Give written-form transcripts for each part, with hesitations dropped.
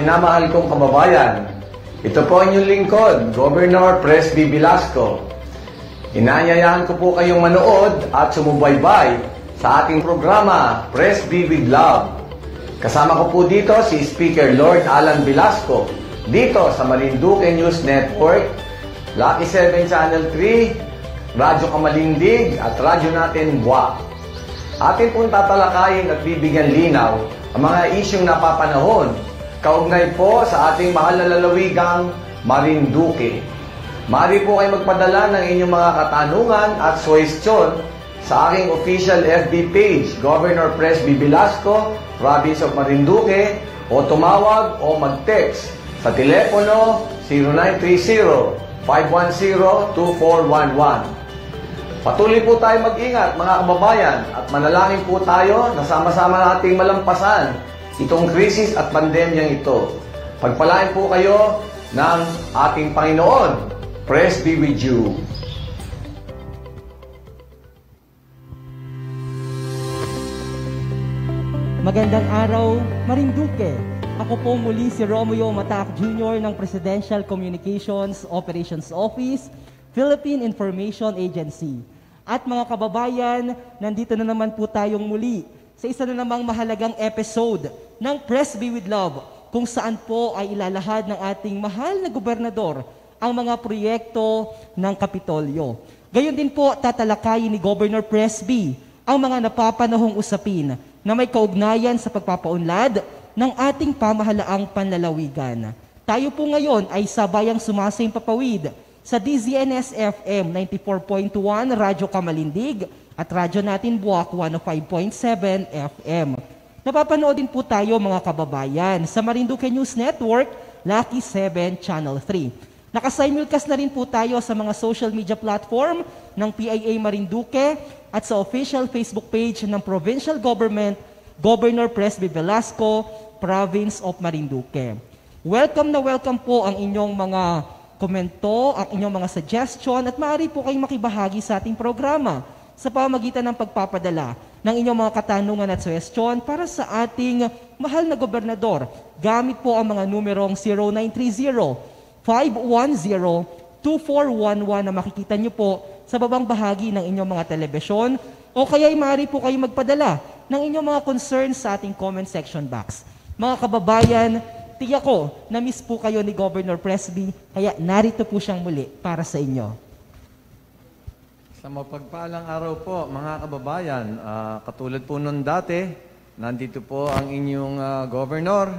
minamahal kong kababayan, ito po ang inyong lingkod, Governor Presby Velasco. Inaanyayahan ko po kayong manood at sumubaybay sa ating programa, Presby with Love. Kasama ko po dito si Speaker Lord Alan Velasco, dito sa Marinduque News Network, Lucky 7 Channel 3, Radyo Kamalindig at Radyo Natin Buwak. Atin pong tatalakayin at bibigyan linaw ang mga isyong napapanahon kaugnay po sa ating mahal na lalawigang Marinduque. Maaari po kayo magpadala ng inyong mga katanungan at suwestyon sa aking official FB page, Governor Presby Velasco, Province of Marinduque, o tumawag o mag-text sa telepono 0930-510-2411. Patuloy po tayo mag-ingat mga kababayan at manalangin po tayo na sama-sama nating malampasan itong krisis at pandemyang ito. Pagpalain po kayo ng ating Panginoon. Praise be with you. Magandang araw, Marinduque. Ako po muli si Romeo Matac Jr. ng Presidential Communications Operations Office, Philippine Information Agency. At mga kababayan, nandito na naman po tayong muli sa isa na namang mahalagang episode ng Presby with Love, kung saan po ay ilalahad ng ating mahal na gobernador ang mga proyekto ng Kapitolyo. Gayon din po tatalakayin ni Governor Presby ang mga napapanahong usapin na may kaugnayan sa pagpapaunlad ng ating pamahalaang panlalawigan. Tayo po ngayon ay sabayang sumasaimpapawid sa DZNS-FM 94.1 Radyo Kamalindig at Radyo Natin Buwak 105.7 FM. Napapanood din po tayo mga kababayan sa Marinduque News Network, Lucky 7 Channel 3. Nakasimulcast na rin po tayo sa mga social media platform ng PIA Marinduque at sa official Facebook page ng Provincial Government, Governor Presby Velasco, Province of Marinduque. Welcome na welcome po ang inyong mga komento, ang inyong mga suggestion at maaari po kayong makibahagi sa ating programa sa pamamagitan ng pagpapadala ng inyong mga katanungan at suggestion para sa ating mahal na gobernador. Gamit po ang mga numerong 0930-510-2411 na makikita nyo po sa babang bahagi ng inyong mga telebisyon o kaya ay maaari po kayong magpadala ng inyong mga concerns sa ating comment section box. Mga kababayan, tiyak ko, na-miss po kayo ni Governor Presby, kaya narito po siyang muli para sa inyo. Sa mapagpalang araw po, mga kababayan, katulad po nun dati, nandito po ang inyong Governor,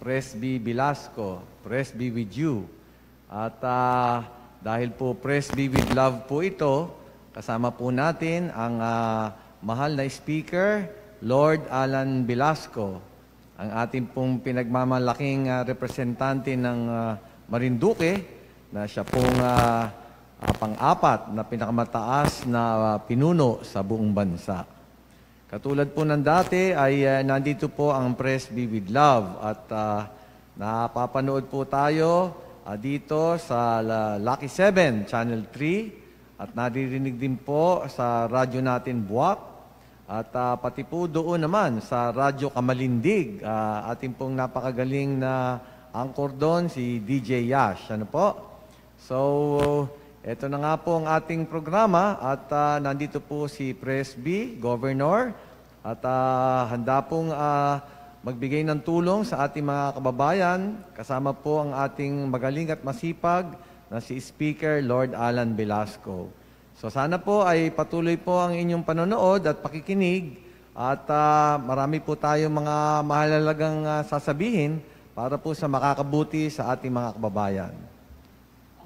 Presby Velasco, Presby with you. At dahil po Presby with love po ito, kasama po natin ang mahal na Speaker, Lord Alan Velasco, ang ating pong pinagmamalaking representante ng Marinduque, na siya pong pang-apat na pinakamataas na pinuno sa buong bansa. Katulad po ng dati ay nandito po ang Presby with Love at napapanood po tayo dito sa Lucky 7 Channel 3 at naririnig din po sa Radyo Natin Buwak. At pati po doon naman sa Radyo Kamalindig, ating pong napakagaling na anchor doon, si DJ Yash. Ano po? So, eto na nga po ang ating programa at nandito po si Presby, Governor, at handa pong magbigay ng tulong sa ating mga kababayan. Kasama po ang ating magaling at masipag na si Speaker Lord Alan Velasco. So sana po ay patuloy po ang inyong panonood at pakikinig at marami po tayong mga mahalagang sasabihin para po sa makakabuti sa ating mga kababayan.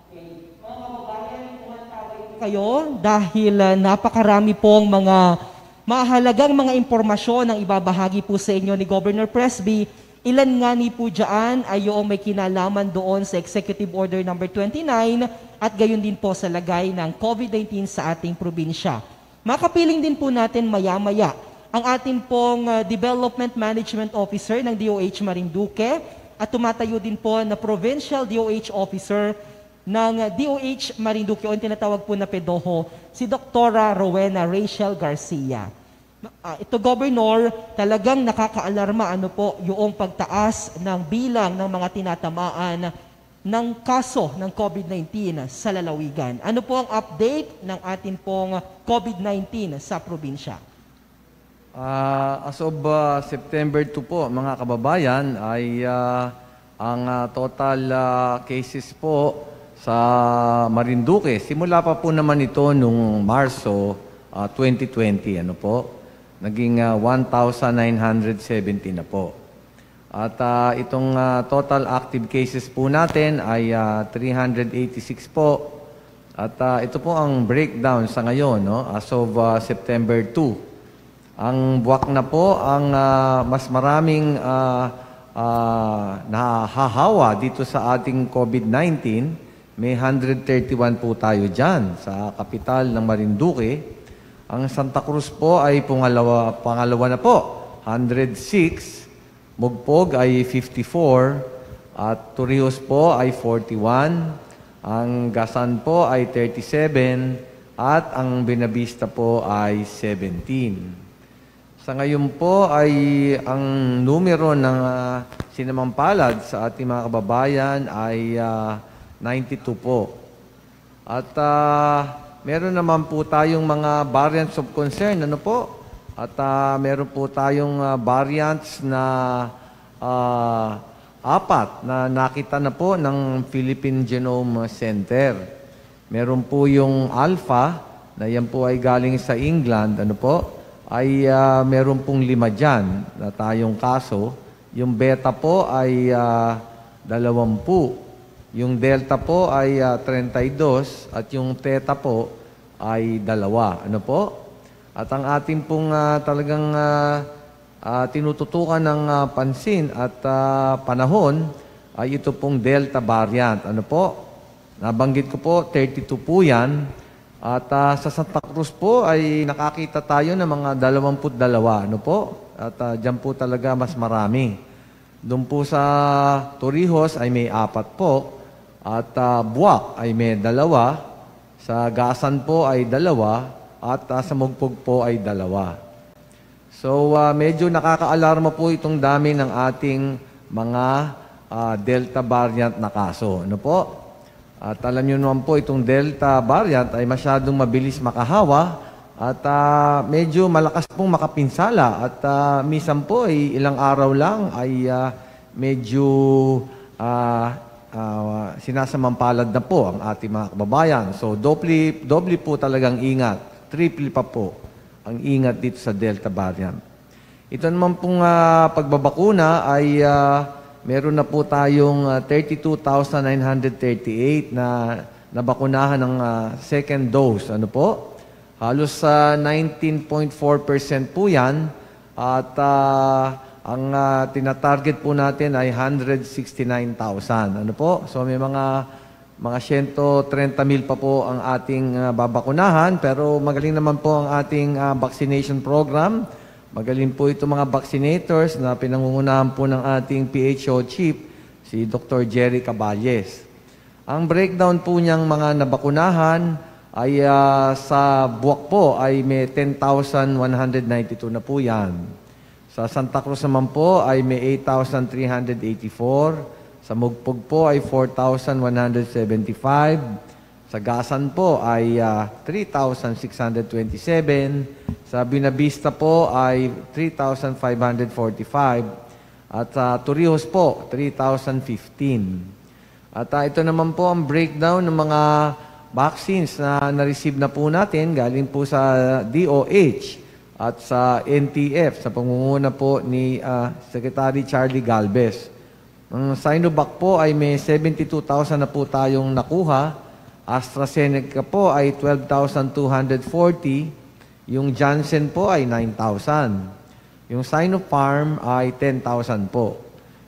Okay. Mga kababayan, tumatawag po kayo dahil napakarami pong mga mahalagang mga impormasyon ang ibabahagi po sa inyo ni Governor Presby. Ilan nga ni po dyan ay yung may kinalaman doon sa Executive Order No. 29 at gayon din po sa lagay ng COVID-19 sa ating probinsya. Makapiling din po natin maya-maya ang ating pong Development Management Officer ng DOH Marinduque at tumatayo din po na Provincial DOH Officer ng DOH Marinduque o tinatawag po na PEDOHO, si Dr. Rowena Rachel Garcia. Ito, Governor, talagang nakakaalarma yung pagtaas ng bilang ng mga tinatamaan ng kaso ng COVID-19 sa lalawigan. Ano po ang update ng atin pong COVID-19 sa probinsya? As of September 2 po, mga kababayan, ay ang total cases po sa Marinduque, simula pa po naman ito nung Marso 2020, naging 1,970 na po. At itong total active cases po natin ay 386 po. At ito po ang breakdown sa ngayon, as of September 2. Ang buwak na po ang mas maraming nahahawa dito sa ating COVID-19. May 131 po tayo dyan sa kapital ng Marinduque. Ang Santa Cruz po ay pangalawa na po, 106. Mugpog ay 54 at Torrijos po ay 41, ang Gasan po ay 37 at ang Buenavista po ay 17. Sa ngayon po ay ang numero ng sinamampalad sa ating mga kababayan ay 92 po. At meron naman po tayong mga variants of concern, At meron po tayong variants na 4 na nakita na po ng Philippine Genome Center. Meron po yung Alpha, na yan po ay galing sa England, ay meron pong 5 dyan na tayong kaso. Yung Beta po ay 20. Yung Delta po ay 32 at yung Theta po ay 2. At ang ating pong talagang tinututukan ng pansin at panahon ay ito pong Delta variant. Nabanggit ko po, 32 po yan. At sa Santa Cruz po ay nakakita tayo ng mga 22. At dyan po talaga mas marami. Doon po sa Torrijos ay may 4 po. At Buwak ay may 2. Sa Gasan po ay 2. At sa Mugpog po ay 2. So, medyo nakakaalarma po itong dami ng ating mga Delta variant na kaso. At alam nyo naman po, itong Delta variant ay masyadong mabilis makahawa at medyo malakas pong makapinsala. At minsan po, ilang araw lang ay medyo sinasamampalad na po ang ating mga kababayan. So, doble po talagang ingat. Triple pa po ang ingat dito sa Delta variant. Ito naman pong pagbabakuna ay meron na po tayong 32,938 na nabakunahan ng second dose. Halos 19.4% po yan. At ang tinatarget po natin ay 169,000. So may mga 130,000 pa po ang ating babakunahan, pero magaling naman po ang ating vaccination program. Magaling po ito mga vaccinators na pinangungunahan po ng ating PHO chief, si Dr. Jerry Caballes. Ang breakdown po niyang mga nabakunahan ay sa Buwak po ay may 10,192 na po yan. Sa Santa Cruz naman po ay may 8,384. Sa Mugpog po ay 4,175. Sa Gasan po ay 3,627. Sa Buenavista po ay 3,545. At sa Torrijos po, 3,015. At ito naman po ang breakdown ng mga vaccines na na-receive na po natin galing po sa DOH at sa NTF sa pangunguna po ni Secretary Charlie Galvez. Ang Sinovac po ay may 72,000 na po tayong nakuha. AstraZeneca po ay 12,240. Yung Janssen po ay 9,000. Yung Sinopharm ay 10,000 po.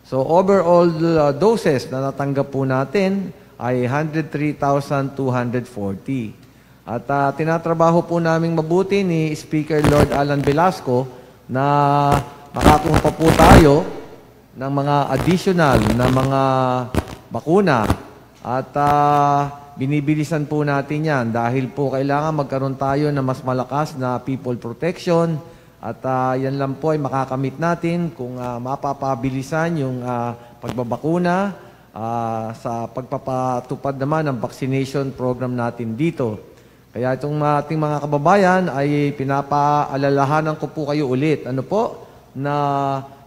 So overall doses na natanggap po natin ay 103,240. At tinatrabaho po namin mabuti ni Speaker Lord Alan Velasco na makakuha pa po tayo ng mga additional na mga bakuna at binibilisan po natin yan dahil po kailangan magkaroon tayo ng mas malakas na people protection At yan lang po ay makakamit natin kung mapapabilisan yung pagbabakuna sa pagpapatupad naman ng vaccination program natin dito. Kaya itong ating mga kababayan ay pinapaalalahanan ko po kayo ulit. Ano po? Na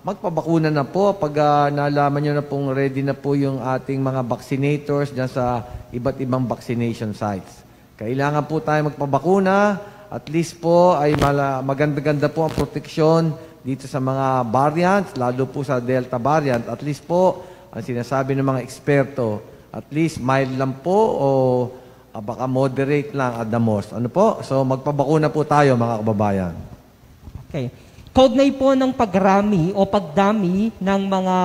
magpabakuna na po pag nalaman nyo na pong ready na po yung ating mga vaccinators dyan sa iba't ibang vaccination sites. Kailangan po tayo magpabakuna. At least po ay maganda-ganda po ang proteksyon dito sa mga variants, lalo po sa Delta variant. At least po, ang sinasabi ng mga eksperto, at least mild lang po o baka moderate lang at the most. Ano po? So magpabakuna po tayo mga kababayan. Okay. Kaugnay po ng pagrami o pagdami ng mga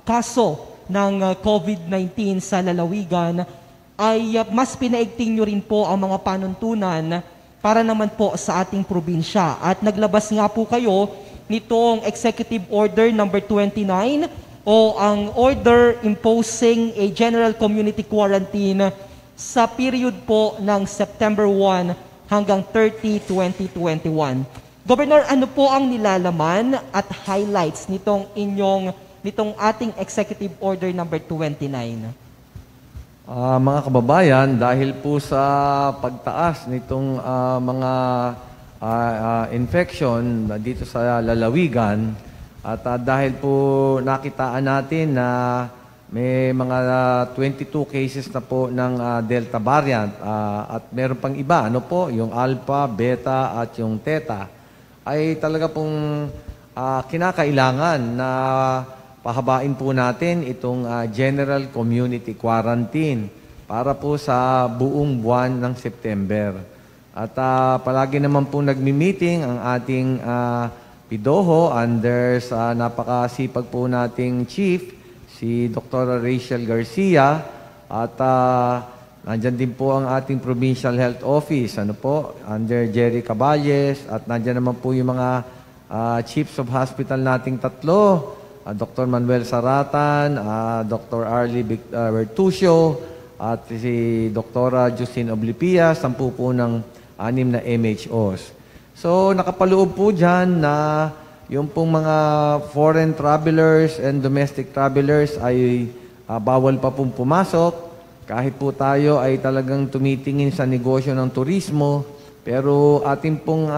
kaso ng COVID-19 sa lalawigan, ay mas pinaigting nyo rin po ang mga panuntunan para naman po sa ating probinsya. At naglabas nga po kayo nitong Executive Order number 29 o ang Order Imposing a General Community Quarantine sa period po ng September 1 hanggang 30, 2021. Governor, ano po ang nilalaman at highlights nitong ating Executive Order number 29? Mga kababayan, dahil po sa pagtaas nitong mga infection dito sa lalawigan at dahil po nakitaan natin na may mga 22 cases na po ng Delta variant at meron pang iba, ano po, yung Alpha, Beta at yung Theta, ay talaga pong kinakailangan na pahabain po natin itong General Community Quarantine para po sa buong buwan ng September. At palagi naman po nagmi-meeting ang ating PIDOHO under sa napakasipag po nating chief, si Dr. Rachel Garcia. At nandyan din po ang ating Provincial Health Office, ano po, under Jerry Caballes. At nandyan naman po yung mga chiefs of hospital nating tatlo, Dr. Manuel Saratan, Dr. Arlie Bertuccio, at si Dr. Justine Oblipia, 10 po ng 6 na MHOs. So, nakapaloob po dyan na yung pong mga foreign travelers and domestic travelers ay bawal pa pong pumasok. Kahit po tayo ay talagang tumitingin sa negosyo ng turismo, pero ating pong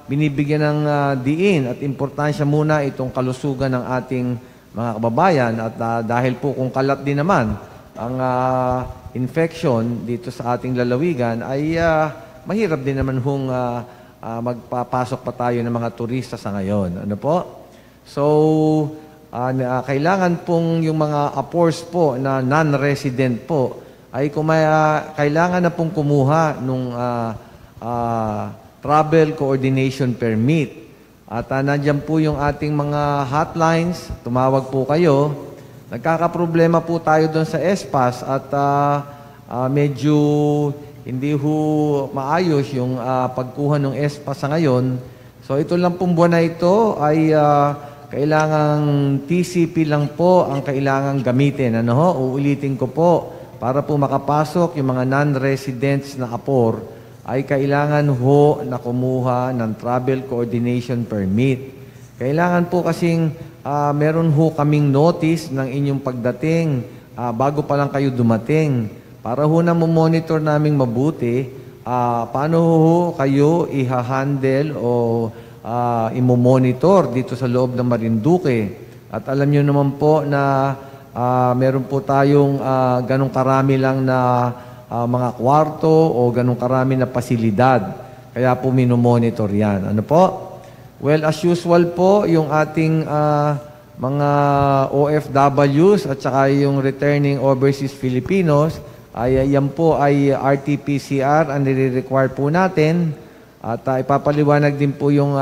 binibigyan ng diin at importansya muna itong kalusugan ng ating mga kababayan. At dahil po kung kalat din naman ang infection dito sa ating lalawigan, ay mahirap din naman hong magpapasok pa tayo ng mga turista sa ngayon. Ano po? So, kailangan pong yung mga APORs po na non-resident po ay kailangan na pong kumuha nung travel coordination permit. At nandiyan po yung ating mga hotlines. Tumawag po kayo. Nagkakaproblema po tayo doon sa ESPAS at medyo hindi ho maayos yung pagkuha ng ESPAS sa ngayon. So ito lang pong buwan na ito ay kailangang TCP lang po ang kailangang gamitin. Ano ho? Uulitin ko po, para po makapasok yung mga non-residents na APOR, ay kailangan ho na kumuha ng travel coordination permit. Kailangan po kasing meron ho kaming notice ng inyong pagdating bago pa lang kayo dumating. Para ho na monitor naming mabuti paano ho kayo iha-handle o imomonitor dito sa loob ng Marinduque. At alam nyo naman po na meron po tayong ganong karami lang na mga kwarto o ganong karami na pasilidad. Kaya po minomonitor yan. Ano po? Well, as usual po, yung ating mga OFWs at saka yung returning overseas Filipinos, ay yan po ay RT-PCR ang nire-require po natin. At ipapaliwanag din po yung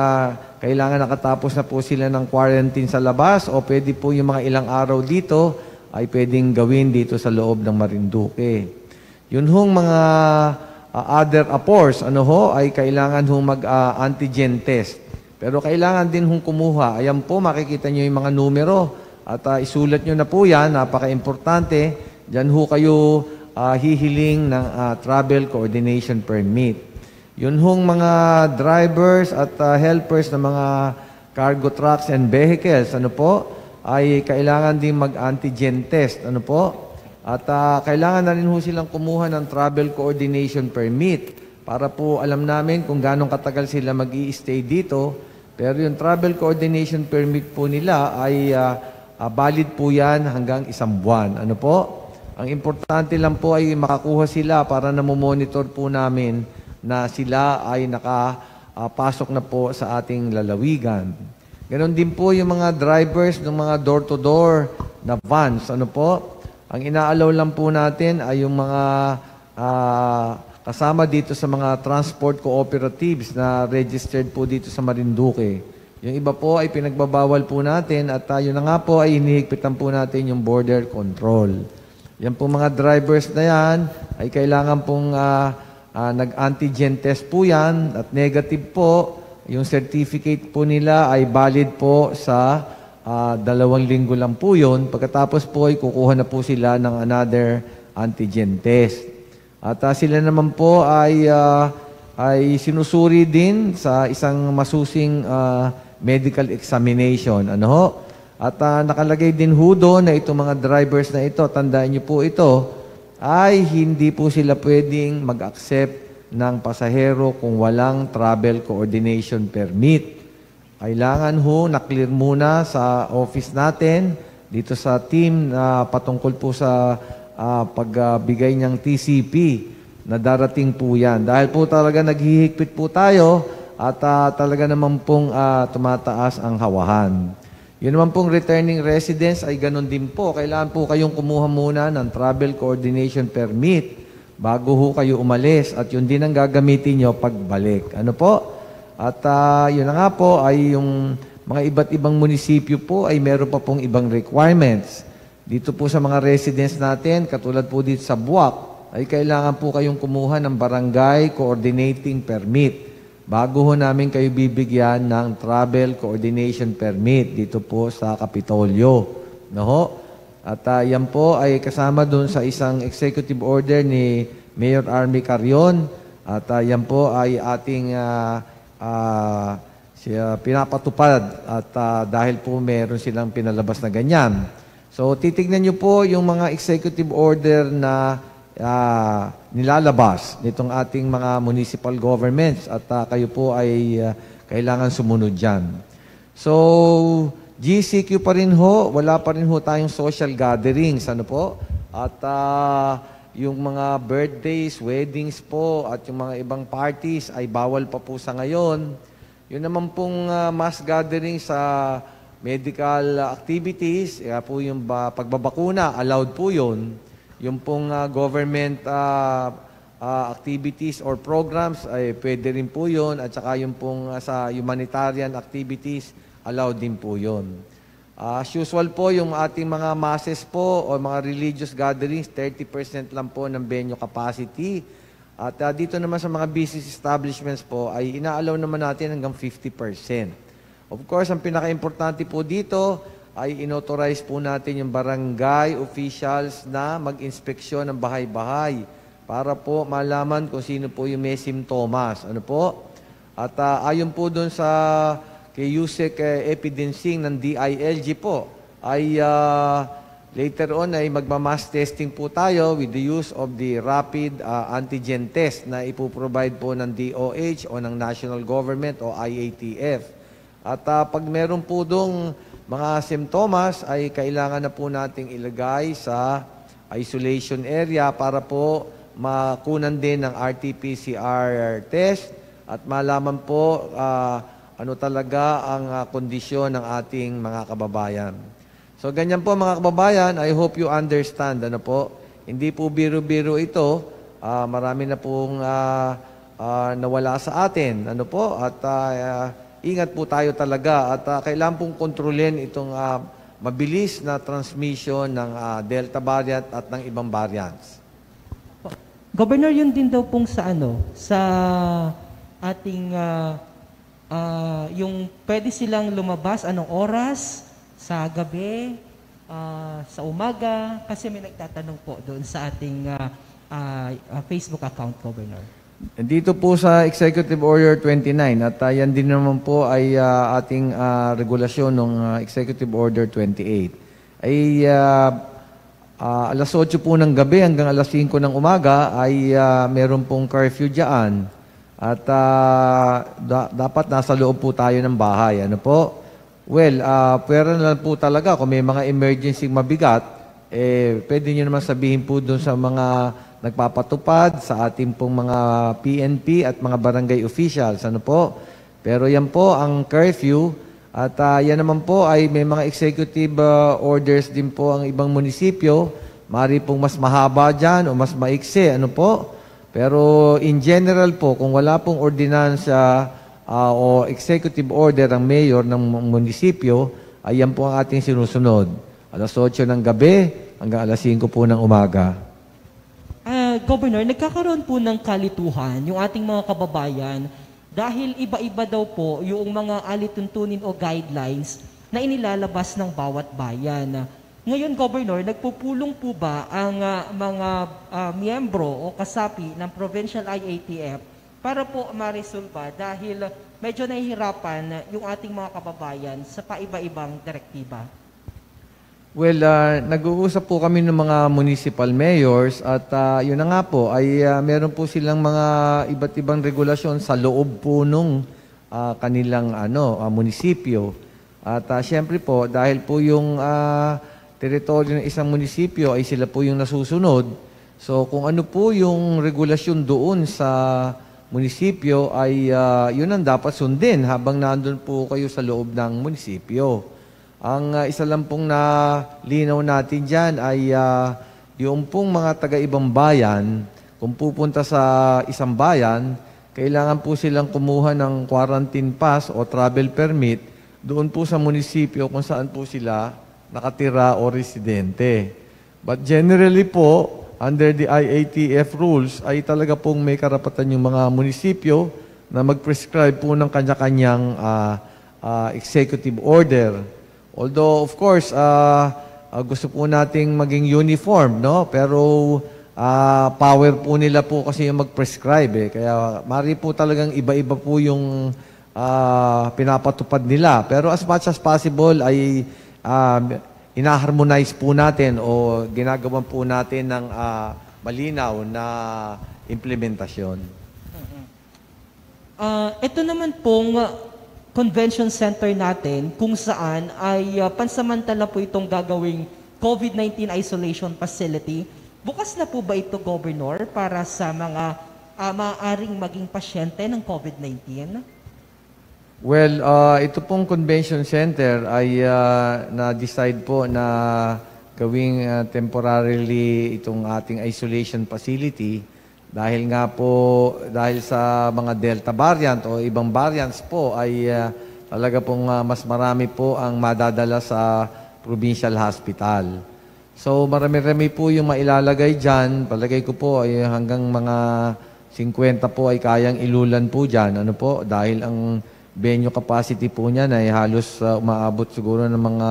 kailangan nakatapos na po sila ng quarantine sa labas o pwede po yung mga ilang araw dito ay pwedeng gawin dito sa loob ng Marinduque. Yun hong mga other APORs, ano ho, ay kailangan hong mag-antigen test. Pero kailangan din hong kumuha. Ayan po, makikita nyo yung mga numero. At isulat nyo na po yan, napaka-importante. Diyan ho kayo hihiling ng travel coordination permit. Yun hong mga drivers at helpers ng mga cargo trucks and vehicles, ano po, ay kailangan din mag-antigen test, ano po. At kailangan na rin ho silang kumuha ng travel coordination permit para po alam namin kung gano'ng katagal sila mag-i-stay dito. Pero yung travel coordination permit po nila ay valid po yan hanggang 1 buwan. Ano po? Ang importante lang po ay makakuha sila para namomonitor po namin na sila ay nakapasok na po sa ating lalawigan. Ganon din po yung mga drivers ng mga door-to-door na vans. Ano po? Ang inaalaw lang po natin ay yung mga kasama dito sa mga transport cooperatives na registered po dito sa Marinduque. Yung iba po ay pinagbabawal po natin at yun na nga po ay hinihigpitan po natin yung border control. Yan po mga drivers na yan ay kailangan pong nag-antigen test po yan at negative po. Yung certificate po nila ay valid po sa 2 linggo lang po yun. Pagkatapos po ay kukuha na po sila ng another antigen test. At sila naman po ay sinusuri din sa isang masusing medical examination. Ano ho? At nakalagay din ho doon na itong mga drivers na ito, tandaan niyo po ito, ay hindi po sila pwedeng mag-accept ng pasahero kung walang travel coordination permit. Kailangan ho na-clear muna sa office natin, dito sa team na patungkol po sa pagbigay niyang TCP na darating po yan. Dahil po talaga naghihigpit po tayo at talaga naman pong tumataas ang hawahan. Yun naman pong returning residents ay ganun din po. Kailangan po kayong kumuha muna ng travel coordination permit bago ho kayo umalis at yun din ang gagamitin nyo pagbalik. Ano po? At yun na nga po ay yung mga iba't ibang munisipyo po ay meron pa pong ibang requirements. Dito po sa mga residents natin, katulad po dito sa Buwak, ay kailangan po kayong kumuha ng barangay coordinating permit bago ho namin kayo bibigyan ng travel coordination permit dito po sa Kapitolyo. No ho? At yan po ay kasama doon sa isang executive order ni Mayor Army Carion. At yan po ay ating siya pinapatupad at dahil po meron silang pinalabas na ganyan. So titignan nyo po yung mga executive order na nilalabas nitong ating mga municipal governments at kayo po ay kailangan sumunod dyan. So GCQ pa rin ho, wala pa rin ho tayong social gatherings, ano po? At yung mga birthdays, weddings po, at yung mga ibang parties ay bawal pa po sa ngayon. Yun naman pong mass gathering sa medical activities, po yung pagbabakuna, allowed po yun. Yung pong government activities or programs, ay pwede rin po yun. At saka yung pong sa humanitarian activities, allowed din po yun. As usual po, yung ating mga masses po o mga religious gatherings, 30% lang po ng venue capacity. At dito naman sa mga business establishments po, ay inaalaw naman natin hanggang 50%. Of course, ang pinaka-importante po dito ay inauthorize po natin yung barangay officials na mag-inspeksyon ng bahay-bahay para po malaman kung sino po yung may simptomas. Ano po? At ayon po dun sa kay Yusek Epidencing ng DILG po, ay later on ay magmamass testing po tayo with the use of the rapid antigen test na ipoprovide po ng DOH o ng national government o IATF. At pag meron po dong mga simptomas ay kailangan na po nating ilagay sa isolation area para po makunan din ng RT-PCR test at malaman po ano talaga ang kondisyon ng ating mga kababayan. So ganyan po mga kababayan, I hope you understand. Ano po? Hindi po biro-biro ito. Marami na pong nawala sa atin. Ano po? At ingat po tayo talaga. At kailangan pong kontrolin itong mabilis na transmission ng Delta variant at ng ibang variants. Governor, yun din daw pong sa sa ating yung pwede silang lumabas anong oras, sa gabi, sa umaga, kasi may nagtatanong po doon sa ating Facebook account, Governor. Dito po sa Executive Order 29 at yan din naman po ay ating regulasyon ng Executive Order 28 ay alas 8 po ng gabi hanggang alas 5 ng umaga ay meron pong curfew dyan at dapat nasa loob po tayo ng bahay. Ano po? Well, pwera na lang po talaga kung may mga emergency mabigat, pwede nyo naman sabihin po doon sa mga nagpapatupad, sa ating pong mga PNP at mga barangay officials. Ano po? Pero yan po ang curfew at yan naman po ay may mga executive orders din po ang ibang munisipyo. Mari pong mas mahaba dyan o mas maiksi. Ano po? Pero in general po, kung wala pong ordinansya o executive order ang mayor ng munisipyo, ay yan po ang ating sinusunod. Alas 8 ng gabi hanggang alas 5 po ng umaga. Governor, nagkakaroon po ng kalituhan yung ating mga kababayan dahil iba-iba daw po yung mga alituntunin o guidelines na inilalabas ng bawat bayan. Ngayon, Governor, nagpupulong po ba ang mga miyembro o kasapi ng Provincial IATF para po ma-resolve dahil medyo nahihirapan yung ating mga kababayan sa paiba-ibang direktiba? Well, nag-uusap po kami ng mga municipal mayors at yun na nga po, ay meron po silang mga iba't ibang regulasyon sa loob po nung kanilang munisipyo. At siyempre po, dahil po yung teritoryo ng isang munisipyo ay sila po yung nasusunod. So kung ano po yung regulasyon doon sa munisipyo ay yun ang dapat sundin habang nandun po kayo sa loob ng munisipyo. Ang isa lang pong nalinaw natin dyan ay yung pong mga taga-ibang bayan, kung pupunta sa isang bayan, kailangan po silang kumuha ng quarantine pass o travel permit doon po sa munisipyo kung saan po sila nakatira o residente. But generally po, under the IATF rules, ay talaga pong may karapatan yung mga munisipyo na mag-prescribe po ng kanya-kanyang executive order. Although, of course, gusto po nating maging uniform, no? Pero power po nila po kasi yung mag-prescribe. Kaya mari po talagang iba-iba po yung pinapatupad nila. Pero as much as possible ay ina-harmonize po natin o ginagawan po natin ng malinaw na implementasyon. Ito naman pong convention center natin kung saan ay pansamantala po itong gagawing COVID-19 isolation facility. Bukas na po ba ito, Governor, para sa mga maaaring maging pasyente ng COVID-19? Well, ito pong convention center ay na-decide po na gawing temporarily itong ating isolation facility dahil nga po, dahil sa mga Delta variant o ibang variants po ay talaga pong mas marami po ang madadala sa provincial hospital. So marami-rami po yung mailalagay dyan. Palagay ko po ay hanggang mga 50 po ay kayang ilulan po dyan. Ano po? Dahil ang venue capacity po niyan ay halos umaabot siguro ng mga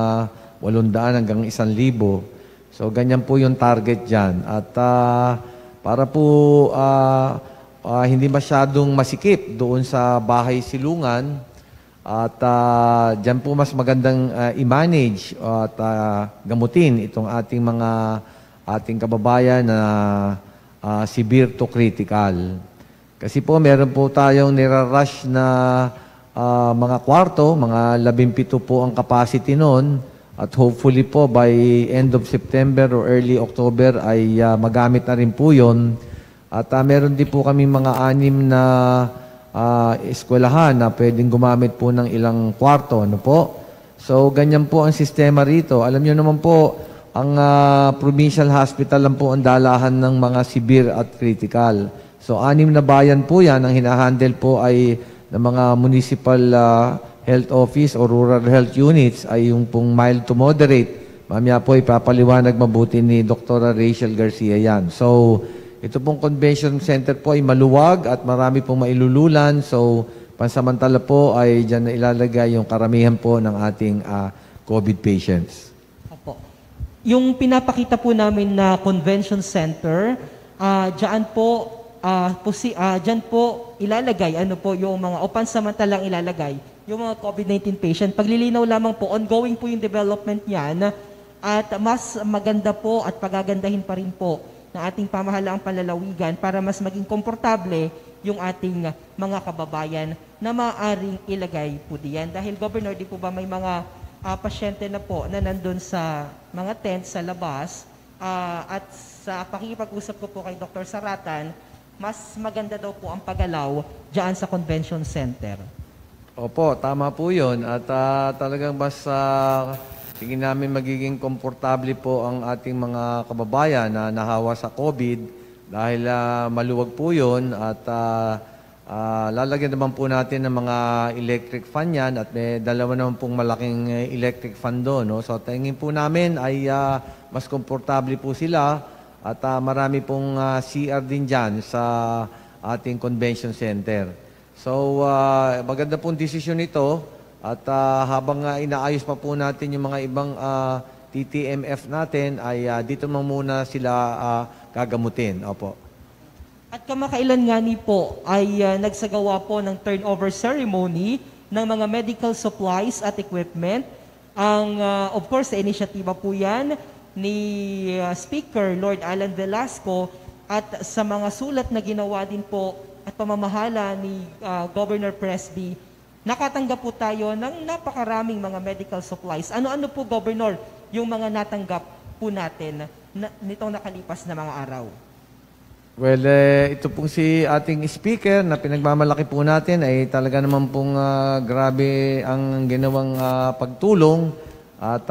800 hanggang 1,000. So ganyan po yung target dyan. At para po hindi masyadong masikip doon sa bahay silungan at dyan po mas magandang i-manage at gamutin itong ating kababayan na severe to critical. Kasi po meron po tayong nirarush na mga kwarto, mga 17 po ang capacity noon. At hopefully po by end of September or early October ay magamit na rin po yun. At meron din po kami mga 6 na eskwelahan na pwedeng gumamit po ng ilang kwarto. Ano po? So ganyan po ang sistema rito. Alam nyo naman po, ang provincial hospital lang po ang dalahan ng mga severe at critical. So 6 na bayan po yan. Ang hinahandle po ay ng mga municipal health office o rural health units ay yung pong mild to moderate. Mamaya po ipapaliwanag mabuti ni Dr. Rachel Garcia yan. So, ito pong convention center po ay maluwag at marami pong mailululan. So, pansamantala po ay dyan na ilalagay yung karamihan po ng ating COVID patients. Opo. Yung pinapakita po namin na convention center, dyan po dyan po ilalagay, ano po yung mga, o pansamantalang ilalagay, yung mga COVID-19 patient. Paglilinaw lamang po, ongoing po yung development niyan at mas maganda po at pagagandahin pa rin po ng ating pamahalaang panlalawigan para mas maging komportable yung ating mga kababayan na maaaring ilagay po diyan. Dahil Governor, di po ba may mga pasyente na po na nandun sa mga tent sa labas at sa pakikipag-usap ko po kay Dr. Saratan, mas maganda daw po ang paggalaw diyan sa convention center. Opo, tama po yun. At talagang mas tingin namin magiging komportable po ang ating mga kababayan na nahawa sa COVID dahil maluwag po yun at lalagyan naman po natin ng mga electric fan yan at may dalawa naman pong malaking electric fan doon. No? So tingin po namin ay mas komportable po sila at marami pong CR din dyan sa ating convention center. So maganda pong desisyon ito at habang inaayos pa po natin yung mga ibang TTMF natin ay dito muna sila gagamutin. Opo. At kamakailan nga ni po ay nagsagawa po ng turnover ceremony ng mga medical supplies at equipment. Of course, sa inisyatiba po yan ni Speaker Lord Alan Velasco at sa mga sulat na ginawa din po at pamamahala ni Governor Presby, nakatanggap po tayo ng napakaraming mga medical supplies. Ano-ano po, Governor, yung mga natanggap po natin nitong nakalipas na mga araw? Well, ito pong si ating speaker na pinagmamalaki po natin ay talaga naman pong grabe ang ginawang pagtulong at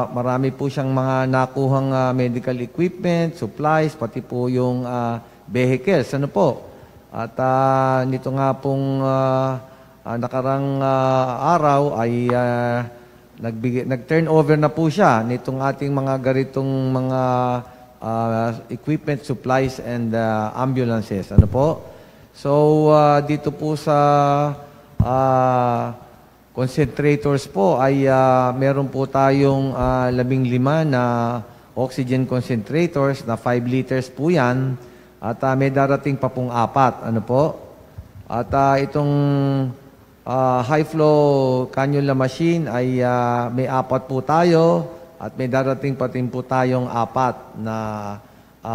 marami po siyang mga nakuhang medical equipment, supplies, pati po yung vehicles. Ano po? At nito nga pong nakarang araw ay nag-turnover na po siya nitong ating mga garitong mga equipment, supplies, and ambulances. Ano po? So, dito po sa concentrators po ay meron po tayong 15 na oxygen concentrators na 5 liters po yan at may darating pa pong 4. Ano po? At itong high flow cannula machine ay may 4 po tayo. At may darating pa rin po tayong 4 na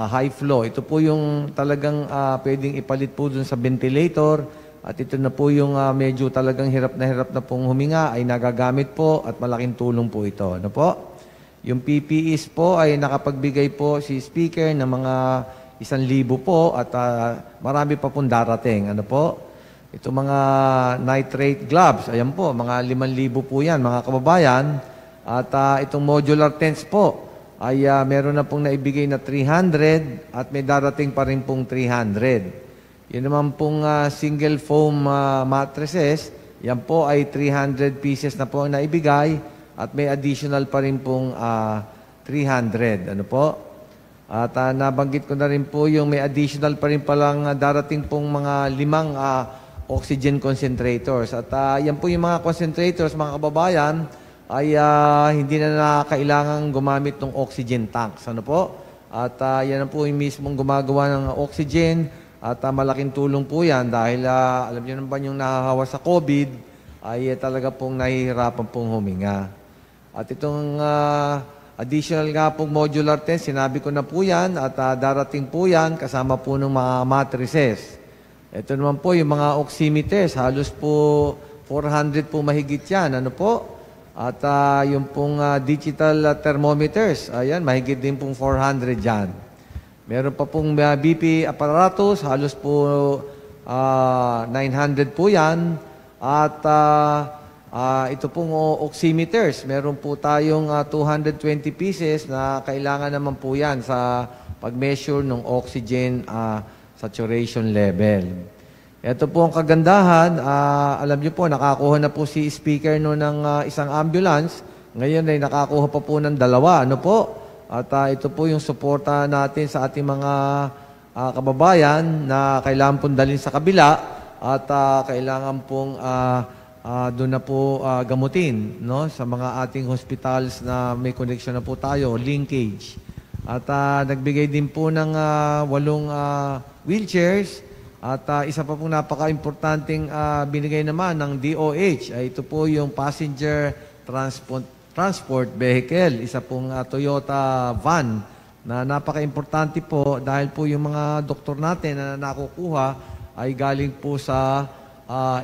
high flow. Ito po yung talagang pwedeng ipalit po dun sa ventilator. At ito na po yung medyo talagang hirap na pong huminga ay nagagamit po at malaking tulong po ito. Ano po? Yung PPEs po ay nakapagbigay po si Speaker ng mga 1,000 po at marami pa pong darating. Ano po? Ito mga nitrate gloves. Ayan po, mga 5,000 po yan mga kababayan. At itong modular tents po ay meron na pong naibigay na 300 at may darating pa rin pong 300. Yun naman pong single foam mattresses, yan po ay 300 pieces na po ang naibigay at may additional pa rin pong 300. Ano po? At nabanggit ko na rin po yung may additional pa rin palang darating pong mga 5 oxygen concentrators. At yan po yung mga concentrators, mga kababayan, ay hindi na kailangang gumamit ng oxygen tanks. Ano po? At yan po yung mismong gumagawa ng oxygen at malaking tulong po yan dahil alam niyo naman yung nahahawa sa COVID ay talaga pong nahihirapan pong huminga. At itong additional nga pong modular tent, sinabi ko na po yan at darating po yan kasama po ng mga mattresses. Ito naman po yung mga oximeters, halos po 400 po mahigit yan. Ano po? At yung pong digital thermometers, ayan, mahigit din pong 400 dyan. Meron pa pong BP apparatus, halos po 900 po yan. At ito pong oximeters, meron po tayong 220 pieces na kailangan naman po yan sa pag-measure ng oxygen saturation level. Ito po ang kagandahan. Alam niyo po, nakakuha na po si Speaker ng isang ambulance. Ngayon ay nakakuha pa po ng 2. Ano po? At ito po yung suporta natin sa ating mga kababayan na kailangan pong dalhin sa kabila at kailangan pong doon na po gamutin, no? Sa mga ating hospitals na may connection na po tayo, linkage. At nagbigay din po ng 8 wheelchairs. At isa pa pong napaka-importanting binigay naman ng DOH. Ito po yung passenger transport vehicle. Isa pong Toyota van na napaka-importante po dahil po yung mga doktor natin na nakukuha ay galing po sa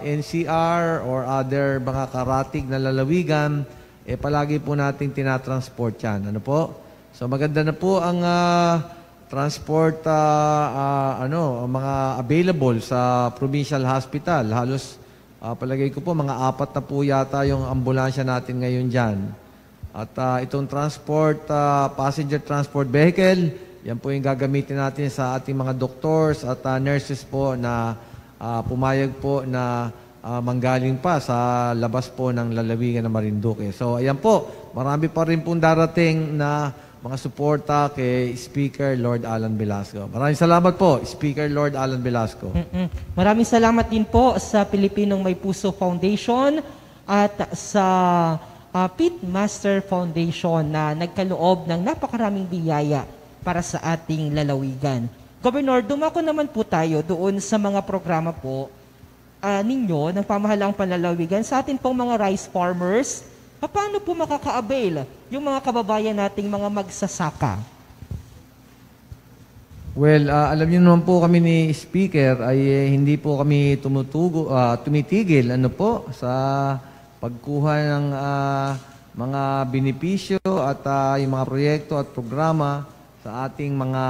NCR or other mga karatig na lalawigan. Palagi po natin tinatransport yan. Ano po? So maganda na po ang transport mga available sa provincial hospital. Halos palagay ko po mga 4 na po yata yung ambulansya natin ngayon diyan. At itong passenger transport vehicle, yan po yung gagamitin natin sa ating mga doctors at nurses po na pumayag po na manggaling pa sa labas po ng lalawigan ng Marinduque. So ayan po, marami pa rin pong darating na mga suporta kay Speaker Lord Alan Velasco. Maraming salamat po, Speaker Lord Alan Velasco. Maraming salamat din po sa Pilipinong May Puso Foundation at sa Pit Master Foundation na nagkaloob ng napakaraming biyaya para sa ating lalawigan. Governor, dumako naman po tayo doon sa mga programa po ninyo ng pamahalaang panlalawigan sa atin pong mga rice farmers. Paano po makaka-avail yung mga kababayan nating mga magsasaka? Well, alam niyo naman po kami ni Speaker ay hindi po kami tumitigil sa pagkuha ng mga benepisyo at yung mga proyekto at programa sa ating mga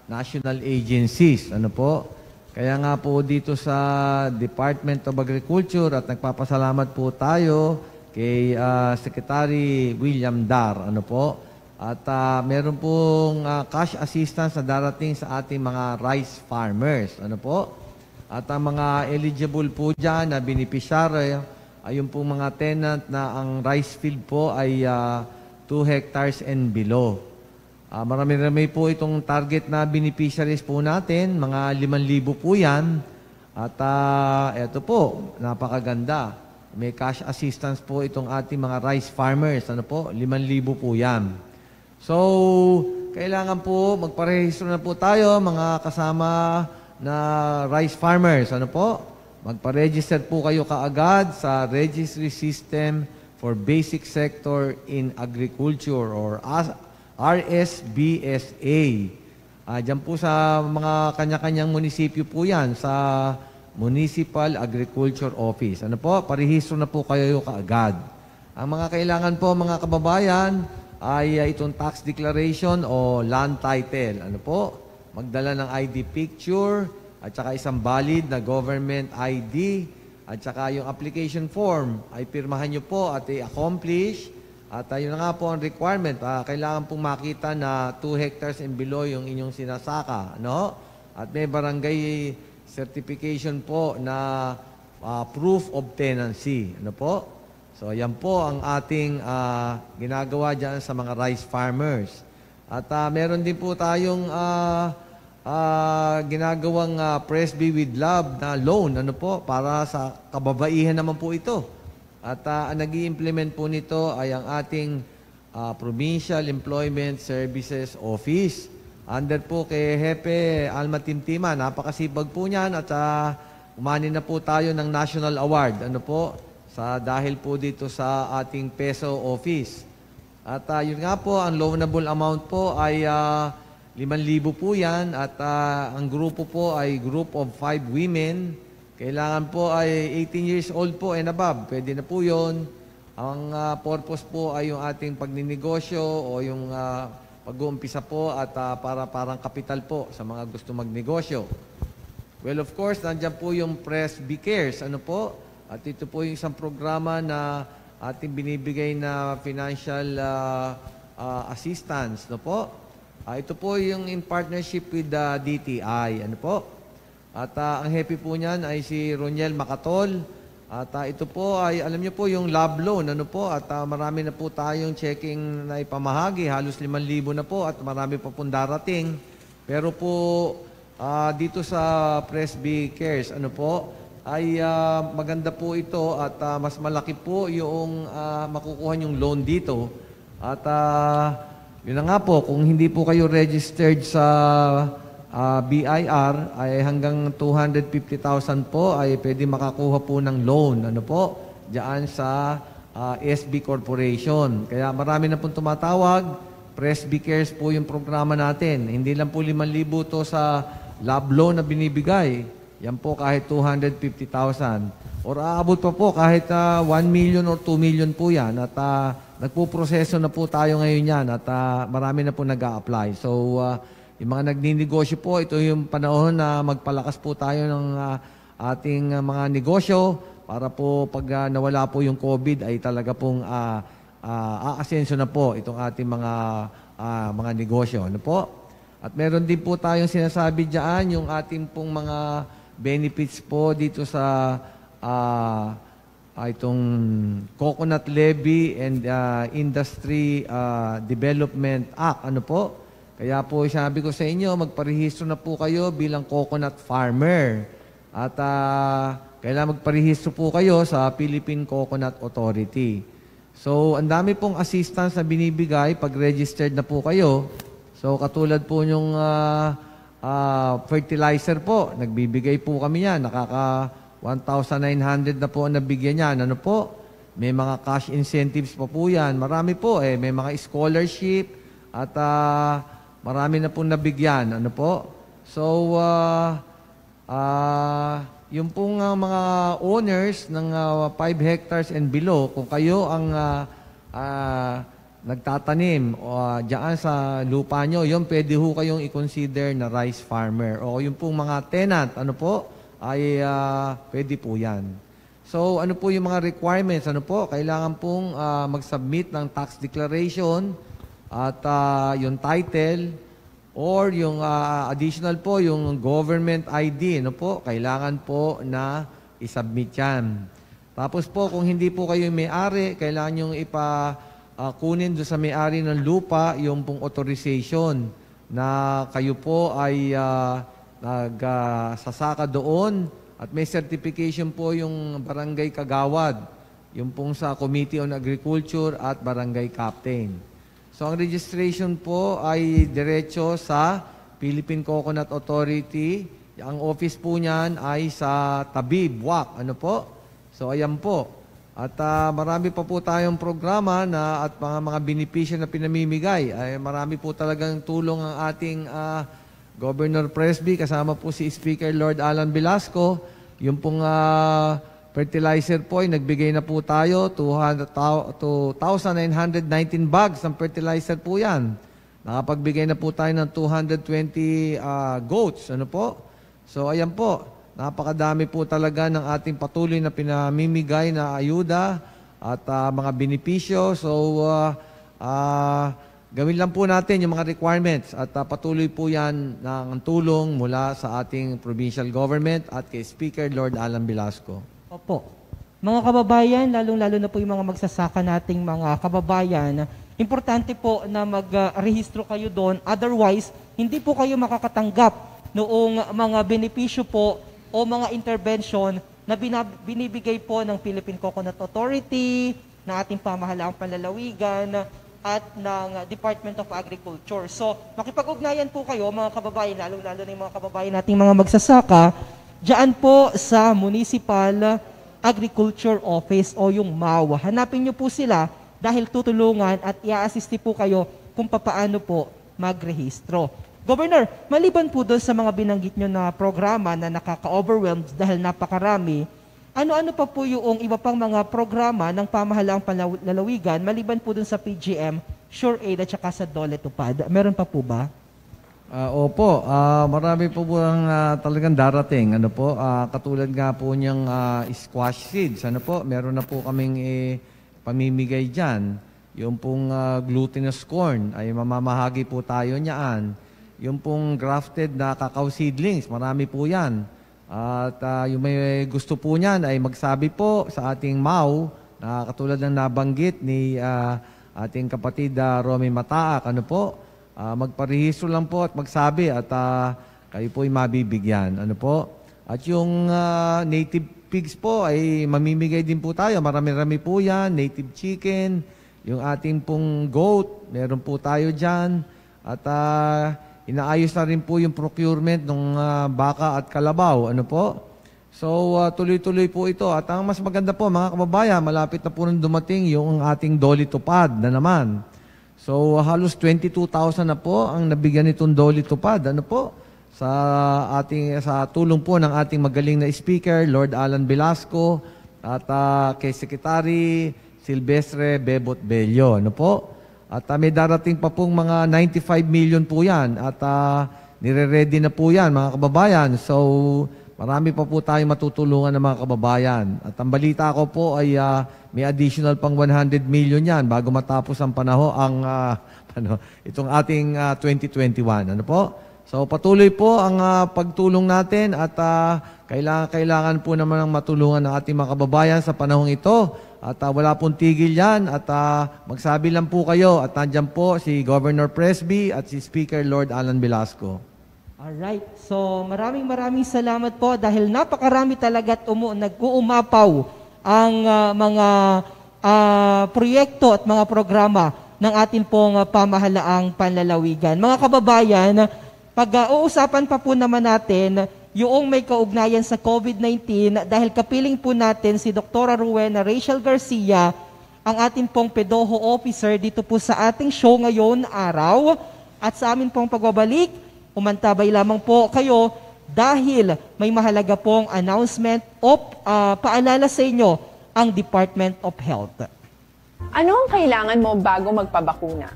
national agencies. Kaya nga po dito sa Department of Agriculture at nagpapasalamat po tayo kay Secretary William Dar. At meron pong cash assistance na darating sa ating mga rice farmers. At ang mga eligible po dyan na beneficiary ay yung pong mga tenant na ang rice field po ay 2 hectares and below. Marami-rami po itong target na beneficiaries po natin. Mga 5,000 po yan. At eto po, napakaganda. May cash assistance po itong ating mga rice farmers. 5,000 po yan. So, kailangan po magparehistro na po tayo mga kasama na rice farmers. Magparegister po kayo kaagad sa Registry System for Basic Sector in Agriculture or RSBSA. Diyan po sa mga kanya-kanyang munisipyo po yan sa Municipal Agriculture Office. Parehistro na po kayo kaagad. Ang mga kailangan po mga kababayan ay itong tax declaration o land title. Magdala ng ID picture at saka isang valid na government ID at saka yung application form ay pirmahan nyo po at i-accomplish. At yun na nga po ang requirement. Kailangan pong makita na 2 hectares and below yung inyong sinasaka. At may barangay certification po na proof of tenancy. So, yan po ang ating ginagawa dyan sa mga rice farmers. At meron din po tayong ginagawang Presby with Love na loan. Para sa kababaihan naman po ito. At ang nag-i-implement po nito ay ang ating Provincial Employment Services Office. Under po kay Hepe Alma Timtima, napakasibag po niyan at umani na po tayo ng National Award. Dahil po dito sa ating peso office. At yun nga po, ang loanable amount po ay 5,000 po yan at ang grupo po ay group of 5 women. Kailangan po ay 18 years old po and above. Pwede na po yun. Ang purpose po ay yung ating pagninegosyo o yung pag-uumpisa po at parang kapital po sa mga gusto magnegosyo. Well, of course, nandiyan po yung Presby Cares. At ito po yung isang programa na ating binibigay na financial assistance. Ito po yung in partnership with the DTI. At ang happy po niyan ay si Roniel Macatol. At ito po ay, alam niyo po, yung lab loan, at marami na po tayong checking na ipamahagi, halos 5,000 na po at marami pa pong darating. Pero po, dito sa Presby Cares, ay maganda po ito at mas malaki po yung makukuha yung loan dito. At Yun na nga po, kung hindi po kayo registered sa BIR, ay hanggang 250,000 po ay pwede makakuha po ng loan. Ano po? Diyan sa SB Corporation. Kaya marami na pong tumatawag. Presby Cares po yung programa natin. Hindi lang po 5,000 to sa love loan na binibigay. Yan po kahit 250,000. Or aabot pa po kahit 1 million or 2 million po yan. At nagpo-proseso na po tayo ngayon yan at marami na po nag-a-apply. So, yung mga nagninegosyo po, ito yung panahon na magpalakas po tayo ng ating mga negosyo para po pag nawala po yung COVID ay talaga pong aasenso na po itong ating mga negosyo. Ano po? At meron din po tayong sinasabi diyan yung ating pong mga benefits po dito sa itong Coconut Levy and Industry Development Act. Ano po? Kaya po sabi ko sa inyo, magparehistro na po kayo bilang coconut farmer. At kailangan magparehistro po kayo sa Philippine Coconut Authority. So, ang dami pong assistance na binibigay pag registered na po kayo. So, katulad po yung fertilizer po, nagbibigay po kami yan. Nakaka 1,900 na po ang nabigyan yan. Ano po? May mga cash incentives pa po yan. Marami po eh. May mga scholarship at marami na po nabigyan. Ano po? So, yung pong mga owners ng 5 hectares and below, kung kayo ang nagtatanim diyan sa lupa nyo, yun pwede ho kayong i-consider na rice farmer. O yung pong mga tenant, ano po, ay pwede po yan. So, ano po yung mga requirements? Ano po? Kailangan pong mag-submit ng tax declaration at yung title or yung additional po, yung government ID. Ano po? Kailangan po na isubmit yan. Tapos po, kung hindi po kayo may-ari, kailangan yung kunin doon sa may-ari ng lupa yung pong authorization na kayo po ay nagsasaka doon at may certification po yung barangay kagawad, yung pong sa Committee on Agriculture at barangay captain. So ang registration po ay diretso sa Philippine Coconut Authority. Ang office po niyan ay sa Tabib, WAC. Ano po? So ayan po. At marami pa po tayong programa na at mga benepisyo na pinamimigay. Ay marami po talagang tulong ang ating Governor Presby, kasama po si Speaker Lord Alan Velasco. Yung pong fertilizer po ay nagbigay na po tayo, 2,919 bags ng fertilizer po yan. Nakapagbigay na po tayo ng 220 goats. Ano po? So ayan po, napakadami po talaga ng ating patuloy na pinamimigay na ayuda at mga benepisyo. So gawin lang po natin yung mga requirements at patuloy po yan ng tulong mula sa ating provincial government at kay Speaker Lord Alan Velasco. Opo. Mga kababayan, lalong-lalo na po yung mga magsasaka nating mga kababayan, importante po na mag-rehistro kayo doon. Otherwise, hindi po kayo makakatanggap noong mga benepisyo po o mga intervention na binibigay po ng Philippine Coconut Authority, ng ating pamahalaang panlalawigan, at ng Department of Agriculture. So, makipag-ugnayan po kayo, mga kababayan, lalong-lalo na yung mga kababayan nating mga magsasaka, diyan po sa Municipal Agriculture Office o yung MAW. Hanapin niyo po sila dahil tutulungan at i-assist po kayo kung papaano po magrehistro. Governor, maliban po doon sa mga binanggit nyo na programa na nakaka-overwhelmed dahil napakarami, ano-ano pa po yung iba pang mga programa ng pamahalaang panlalawigan maliban po doon sa PGM, SureAid at saka sa DOLE Tupad? Meron pa po ba? Opo, marami po talagang darating. Ano po, katulad nga po niyang squash seeds. Ano po, meron na po kaming pamimigay dyan. Yung pong glutinous corn ay mamamahagi po tayo niyaan. Yung pong grafted na cacao seedlings, marami po yan. At yung may gusto po niyan ay magsabi po sa ating MAW na katulad ng nabanggit ni ating kapatid Romy Mataak. Ano po? Magparehistro lang po at magsabi at kayo po ay mabibigyan. Ano po? At yung native pigs po ay mamimigay din po tayo. Marami-rami po yan. Native chicken, yung ating pong goat, meron po tayo dyan. At inaayos na rin po yung procurement ng baka at kalabaw. Ano po? So, tuloy-tuloy po ito. At ang mas maganda po, mga kababayan, malapit na po nang dumating yung ating Dolly Tupad na naman. So, halos 22,000 na po ang nabigyan nitong Dolly Tupad. Ano po? Sa tulong po ng ating magaling na speaker, Lord Alan Velasco, at kay Secretary Silvestre Bebot Bello. Ano po? At may darating pa pong mga 95 million po yan. At nire-ready na po yan, mga kababayan. So, marami pa po tayong matutulungan ng mga kababayan. At ang balita ko po ay may additional pang 100 million yan bago matapos ang itong ating 2021. Ano po? So, patuloy po ang pagtulong natin at kailangan po naman ng matulungan ng ating mga kababayan sa panahong ito. At wala pong tigil yan at magsabi lang po kayo at nandyan po si Governor Presby at si Speaker Lord Alan Velasco. Alright, so maraming salamat po dahil napakarami talaga at nag-uumapaw ang mga proyekto at mga programa ng ating pong pamahalaang panlalawigan. Mga kababayan, pag-uusapan pa po naman natin yung may kaugnayan sa COVID-19 dahil kapiling po natin si Dr. Rowena Rachel Garcia, ang ating pong PEDOHO officer dito po sa ating show ngayon araw. At sa amin pong pagbabalik, umantabay lamang po kayo dahil may mahalaga pong announcement o paalala sa inyo ang Department of Health. Ano ang kailangan mo bago magpabakuna?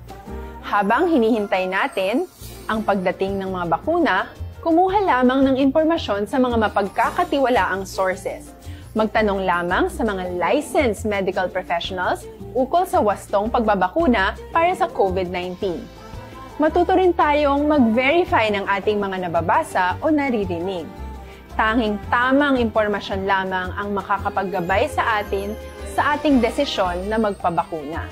Habang hinihintay natin ang pagdating ng mga bakuna, kumuha lamang ng impormasyon sa mga mapagkakatiwalaang sources. Magtanong lamang sa mga licensed medical professionals ukol sa wastong pagbabakuna para sa COVID-19. Matuto rin tayong mag-verify ng ating mga nababasa o naririnig. Tanging tamang impormasyon lamang ang makakapaggabay sa ating desisyon na magpabakuna.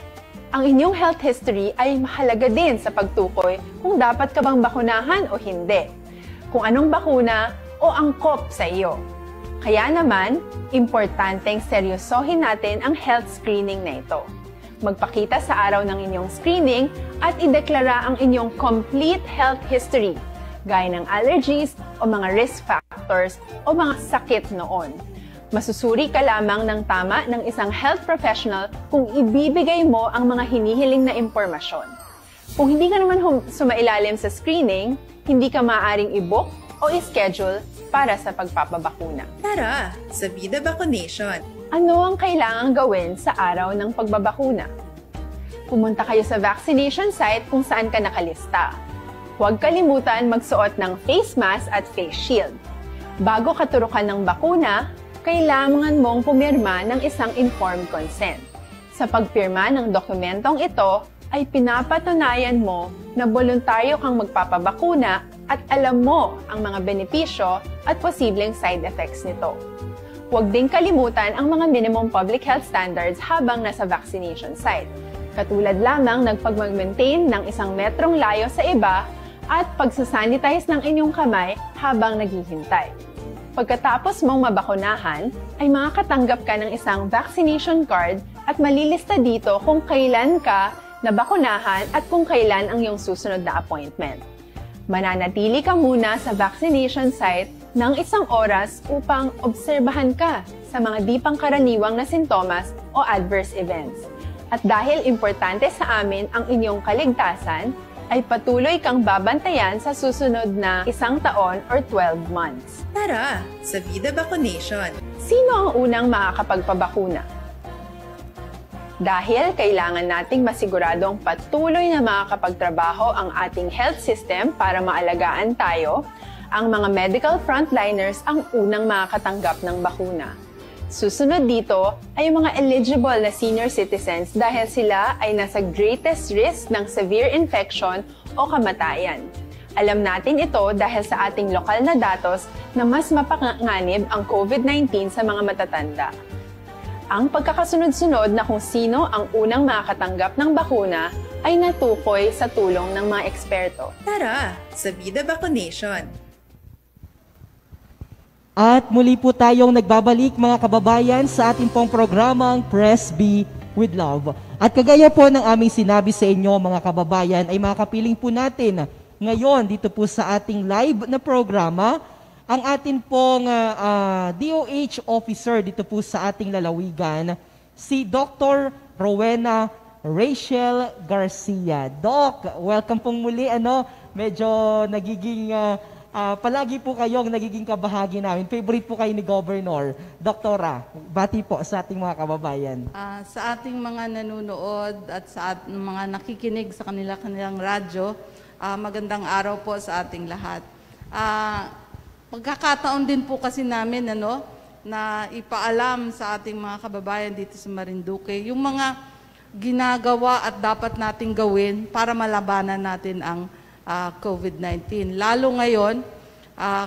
Ang inyong health history ay mahalaga din sa pagtukoy kung dapat ka bang bakunahan o hindi, kung anong bakuna o angkop sa iyo. Kaya naman, importanteng seryosohin natin ang health screening na ito. Magpakita sa araw ng inyong screening at ideklara ang inyong complete health history, gaya ng allergies o mga risk factors o mga sakit noon. Masusuri ka lamang ng tama ng isang health professional kung ibibigay mo ang mga hinihiling na impormasyon. Kung hindi ka naman sumailalim sa screening, hindi ka maaaring i-book o i-schedule para sa pagpapabakuna. Tara, sa Vida Vaccination! Ano ang kailangang gawin sa araw ng pagbabakuna? Pumunta kayo sa vaccination site kung saan ka nakalista. Huwag kalimutan magsuot ng face mask at face shield. Bago ka turukan ng bakuna, kailangan mong pumirma ng isang informed consent. Sa pagpirma ng dokumentong ito, ay pinapatunayan mo na voluntaryo kang magpapabakuna at alam mo ang mga benepisyo at posibleng side effects nito. Huwag din kalimutan ang mga minimum public health standards habang nasa vaccination site. Katulad lamang nagpag-maintain ng 1 metrong layo sa iba at pagsasanitize ng inyong kamay habang naghihintay. Pagkatapos mong mabakunahan, ay makakatanggap ka ng isang vaccination card at malilista dito kung kailan ka nabakunahan at kung kailan ang iyong susunod na appointment. Mananatili ka muna sa vaccination site ng 1 oras upang obserbahan ka sa mga di pangkaraniwang na sintomas o adverse events. At dahil importante sa amin ang inyong kaligtasan, ay patuloy kang babantayan sa susunod na 1 taon or 12 months. Tara, sa Vida Vaccination! Sino ang unang makakapagpabakuna? Dahil kailangan nating masiguradong patuloy na makakapagtrabaho ang ating health system para maalagaan tayo, ang mga medical frontliners ang unang makakatanggap ng bakuna. Susunod dito ay yung mga eligible na senior citizens dahil sila ay nasa greatest risk ng severe infection o kamatayan. Alam natin ito dahil sa ating lokal na datos na mas mapanganib ang COVID-19 sa mga matatanda. Ang pagkakasunod-sunod na kung sino ang unang makakatanggap ng bakuna ay natukoy sa tulong ng mga eksperto. Tara, sa Vida Vaccination! At muli po tayong nagbabalik mga kababayan sa ating pong programang Press B with love. At kagaya po ng aming sinabi sa inyo mga kababayan, ay makapiling po natin ngayon dito po sa ating live na programa ang atin pong DOH officer dito po sa ating lalawigan, si Dr. Rowena Rachel Garcia. Doc, welcome pong muli. Medyo nagiging, palagi po kayong nagiging kabahagi namin. Favorite po kayo ni Governor. Doktora, bati po sa ating mga kababayan. Sa ating mga nanonood at sa mga nakikinig sa kanilang radyo, magandang araw po sa ating lahat. Pagkakataon din po kasi namin na ipaalam sa ating mga kababayan dito sa Marinduque yung mga ginagawa at dapat nating gawin para malabanan natin ang COVID-19. Lalo ngayon,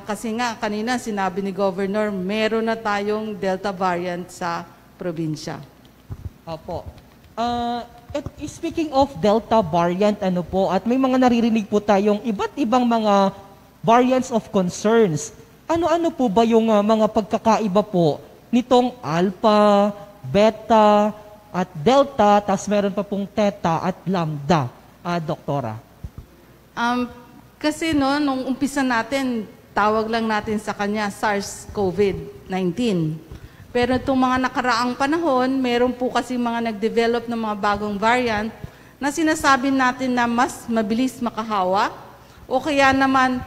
kasi nga kanina sinabi ni Governor, meron na tayong Delta variant sa probinsya. Opo. Speaking of Delta variant, at may mga naririnig po tayong iba't ibang mga variants of concerns. Ano-ano po ba yung mga pagkakaiba po nitong Alpha, Beta, at Delta, tas meron pa pong Theta at Lambda, Doktora? Kasi nung umpisa natin, tawag lang natin sa kanya SARS-CoV-19. Pero itong mga nakaraang panahon, meron po kasi mga nag-develop ng mga bagong variant na sinasabi natin na mas mabilis makahawa o kaya naman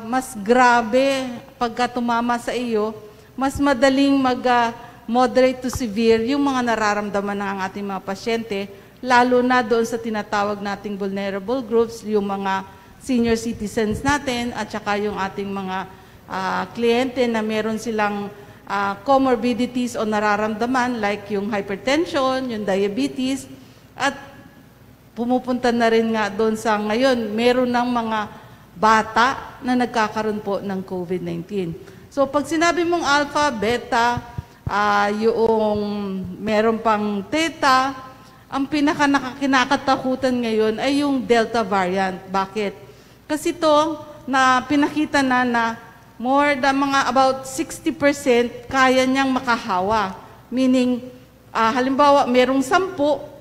mas grabe pagka tumama sa iyo, mas madaling mag-moderate to severe yung mga nararamdaman ng ating mga pasyente, lalo na doon sa tinatawag nating vulnerable groups, yung mga senior citizens natin at saka yung ating mga kliyente na meron silang comorbidities o nararamdaman like yung hypertension, yung diabetes, at pumupunta na rin nga doon sa ngayon, meron ng mga bata na nagkakaroon po ng COVID-19. So pag sinabi mong Alpha, Beta, yung meron pang Theta, ang kinakatakutan ngayon ay yung Delta variant. Bakit? Kasi ito na pinakita na more than mga about 60% kaya niyang makahawa. Meaning, halimbawa, merong 10,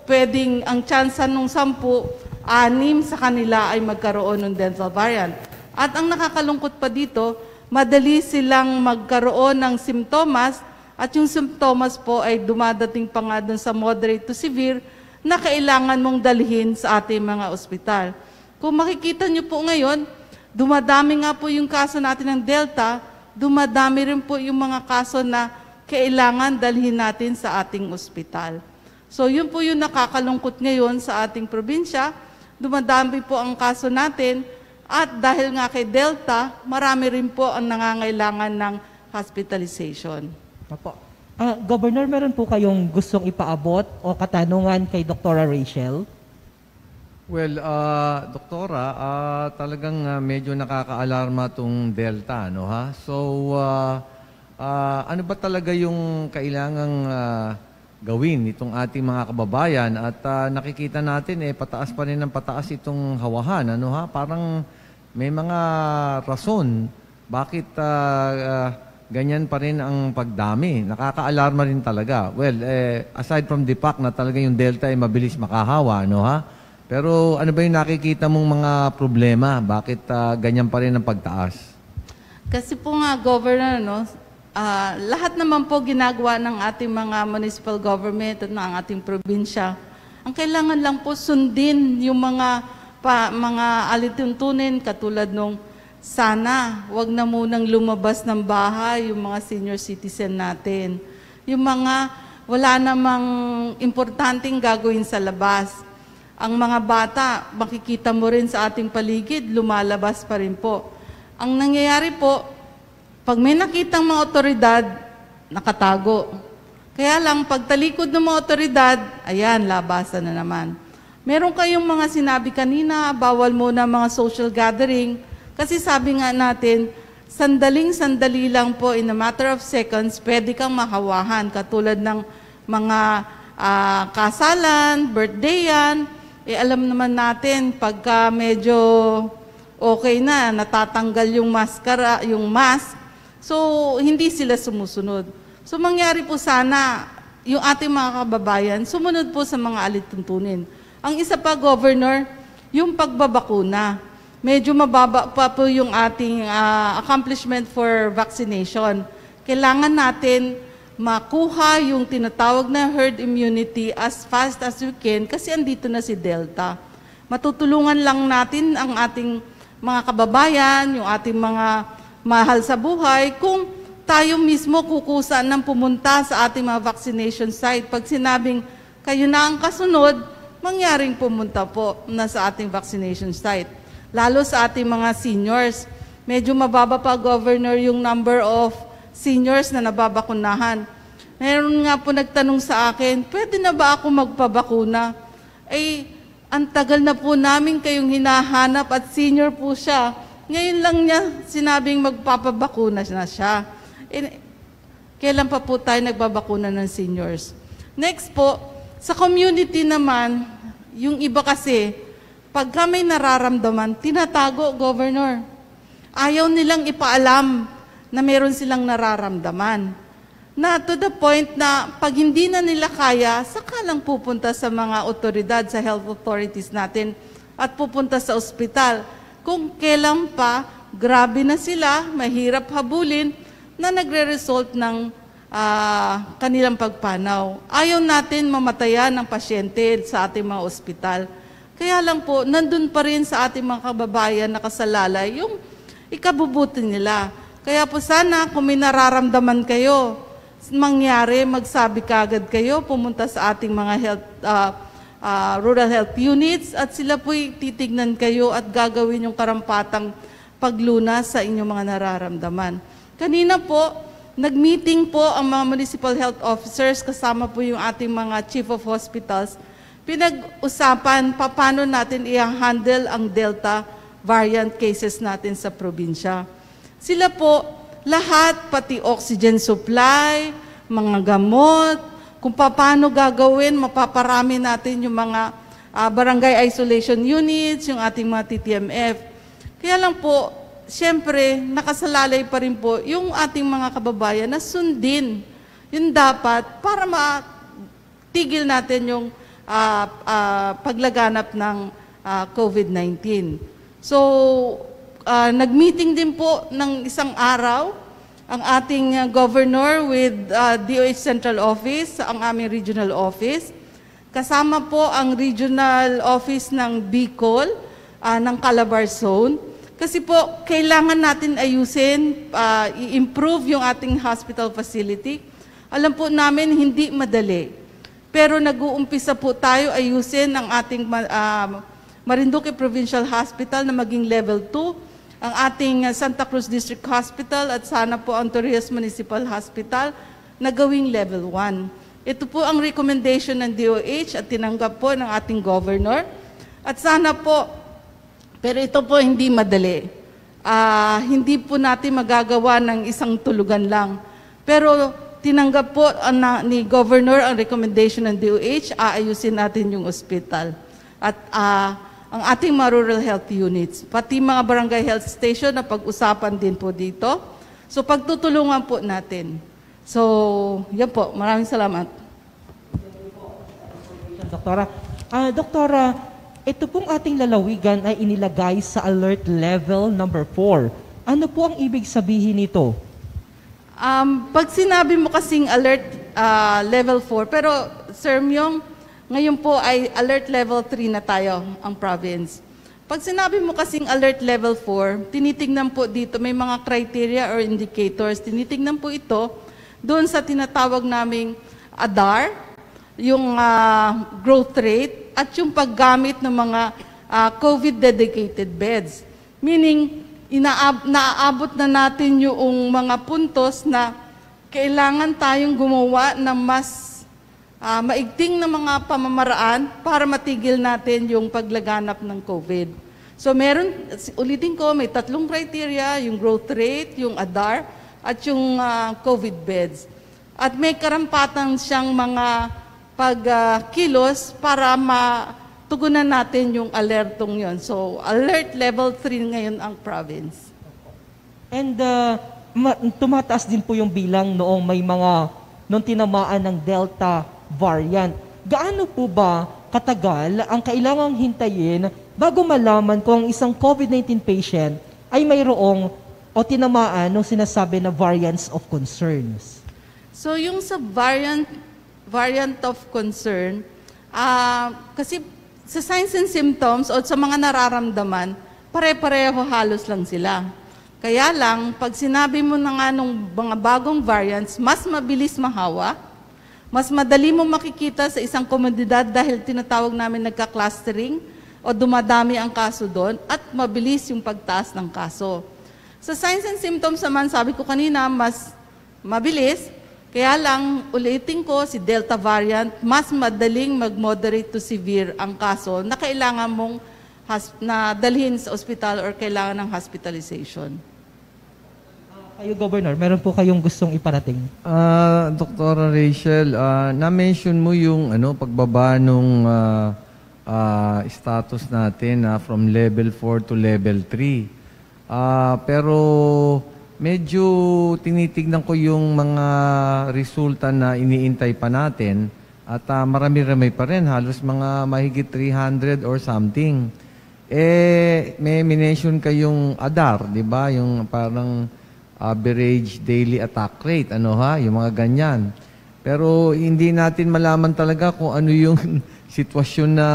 pwedeng ang tsansa ng 10, 6 sa kanila ay magkaroon ng Delta variant. At ang nakakalungkot pa dito, madali silang magkaroon ng simptomas at yung simptomas po ay dumadating pa nga dun sa moderate to severe na kailangan mong dalhin sa ating mga ospital. Kung makikita nyo po ngayon, dumadami nga po yung kaso natin ng Delta, dumadami rin po yung mga kaso na kailangan dalhin natin sa ating ospital. So yun po yung nakakalungkot ngayon sa ating probinsya. Dumadami po ang kaso natin at dahil nga kay Delta, marami rin po ang nangangailangan ng hospitalization. Opo. Governor, meron po kayong gustong ipaabot o katanungan kay Dr. Rachel? Well, Doktora, talagang medyo nakaka-alarma tong Delta, So, ano ba talaga yung kailangang gawin itong ating mga kababayan? At nakikita natin, pataas pa rin ng pataas itong hawahan, Parang may mga rason bakit ganyan pa rin ang pagdami. Nakaka-alarma rin talaga. Well, aside from the fact na talaga yung Delta ay mabilis makahawa, Pero ano ba yung nakikita mong mga problema? Bakit ganyan pa rin ang pagtaas? Kasi po nga, Governor, lahat naman po ginagawa ng ating mga municipal government at ng ating probinsya. Ang kailangan lang po sundin yung mga alituntunin katulad nung sana wag na munang lumabas ng bahay yung mga senior citizen natin. Yung mga wala namang importanteng gagawin sa labas. Ang mga bata, makikita mo rin sa ating paligid, lumalabas pa rin po. Ang nangyayari po, pag may nakitang mga otoridad, nakatago. Kaya lang, pag talikod ng mga otoridad, ayan, labasan na naman. Meron kayong mga sinabi kanina, bawal muna mga social gathering, kasi sabi nga natin, sandaling-sandali lang po, in a matter of seconds, pwede kang mahawahan, katulad ng mga kasalan, birthdayan. Alam naman natin, pagka medyo okay na, natatanggal yung maskara, yung mask, so hindi sila sumusunod. So mangyari po sana, yung ating mga kababayan sumunod po sa mga alituntunin. Ang isa pa, Governor, yung pagbabakuna. Medyo mababa pa po yung ating accomplishment for vaccination. Kailangan natin makuha yung tinatawag na herd immunity as fast as we can kasi andito na si Delta. Matutulungan lang natin ang ating mga kababayan, yung ating mga mahal sa buhay, kung tayo mismo kukusa ng pumunta sa ating mga vaccination site. Pag sinabing kayo na ang kasunod, mangyaring pumunta po na sa ating vaccination site. Lalo sa ating mga seniors. Medyo mababa pa, Governor, yung number of seniors na nababakunahan. Meron nga po nagtanong sa akin, pwede na ba ako magpabakuna? Ay, ang tagal na po namin kayong hinahanap at senior po siya. Ngayon lang niya sinabing magpapabakuna na siya. Kailan pa po tayo nagbabakuna ng seniors? Next po, sa community naman, yung iba kasi, pagka may nararamdaman, tinatago, Governor. Ayaw nilang ipaalam na meron silang nararamdaman. Na to the point na pag hindi na nila kaya, saka lang pupunta sa mga otoridad, sa health authorities natin, at pupunta sa ospital. Kung kailan pa, grabe na sila, mahirap habulin, na nagre-result ng kanilang pagpanaw. Ayaw natin mamatayan ng pasyente sa ating mga ospital. Kaya lang po, nandun pa rin sa ating mga kababayan nakasalalay yung ikabubuti nila. Kaya po sana kung may nararamdaman kayo, mangyari, magsabi kagad kayo, pumunta sa ating mga health, rural health units at sila po'y titignan kayo at gagawin yung karampatang paglunas sa inyong mga nararamdaman. Kanina po, nag-meeting po ang mga municipal health officers kasama po yung ating mga chief of hospitals. Pinag-usapan paano natin i-handle ang Delta variant cases natin sa probinsya. Sila po, lahat, pati oxygen supply, mga gamot, kung paano gagawin, mapaparami natin yung mga barangay isolation units, yung ating mga TTMF. Kaya lang po, siyempre, nakasalalay pa rin po yung ating mga kababayan na sundin yung dapat para matigil natin yung paglaganap ng COVID-19. So, nag-meeting din po ng isang araw ang ating governor with DOH Central Office, ang aming regional office. Kasama po ang regional office ng Bicol, ng Calabar Zone. Kasi po, kailangan natin ayusin, i-improve yung ating hospital facility. Alam po namin, hindi madali. Pero nag-uumpisa po tayo ayusin ang ating Marinduque Provincial Hospital na maging level 2, ang ating Santa Cruz District Hospital at sana po ang Torrijos Municipal Hospital na gawing level 1. Ito po ang recommendation ng DOH at tinanggap po ng ating governor. At sana po, pero ito po hindi madali. Hindi po natin magagawa ng isang tulugan lang. Pero tinanggap po ni Governor ang recommendation ng DOH, aayusin natin yung ospital. At ang ating mga rural health units, pati mga barangay health station na pag-usapan din po dito. So pagtutulungan po natin. So, yan po. Maraming salamat. Doktora, Doktora, ito pong ating lalawigan ay inilagay sa alert level number 4. Ano po ang ibig sabihin nito? Pag sinabi mo kasing alert level 4, pero Sir Myong, ngayon po ay alert level 3 na tayo, ang province. Pag sinabi mo kasing alert level 4, tinitingnan po dito, may mga criteria or indicators, tinitingnan po ito doon sa tinatawag naming ADAR, yung growth rate, at yung paggamit ng mga COVID-dedicated beds. Meaning, naaabot na natin yung mga puntos na kailangan tayong gumawa ng mas maigting na mga pamamaraan para matigil natin yung paglaganap ng COVID. So meron, ulitin ko, may 3 criteria, yung growth rate, yung ADAR, at yung COVID beds. At may karampatan siyang mga pagkilos para matugunan natin yung alertong yon. So, alert level 3 ngayon ang province. And tumataas din po yung bilang noong may mga nung tinamaan ng Delta variant. Gaano po ba katagal ang kailangang hintayin bago malaman kung ang isang COVID-19 patient ay mayroong o tinamaan ng sinasabi na variants of concerns? So yung sa variant of concern, kasi sa signs and symptoms o sa mga nararamdaman, pare-pareho halos lang sila. Kaya lang, pag sinabi mo na nga nung mga bagong variants, mas mabilis mahawa, mas madali mo makikita sa isang komunidad dahil tinatawag namin nagka-clustering o dumadami ang kaso doon at mabilis yung pagtaas ng kaso. Sa signs and symptoms naman, sabi ko kanina, mas mabilis. Kaya lang, ulitin ko, si Delta variant, mas madaling mag-moderate to severe ang kaso na kailangan mong na dalhin sa ospital or kailangan ng hospitalization. Kayo, Governor, meron po kayong gustong iparating? Dr. Rachel, na-mention mo yung pagbaba nung status natin from level 4 to level 3. Pero medyo tinitignan ko yung mga resulta na iniintay pa natin at marami-rami pa rin, halos mga mahigit 300 or something. May mention kayong ADAR, di ba? Yung parang average daily attack rate, yung mga ganyan. Pero hindi natin malaman talaga kung ano yung sitwasyon na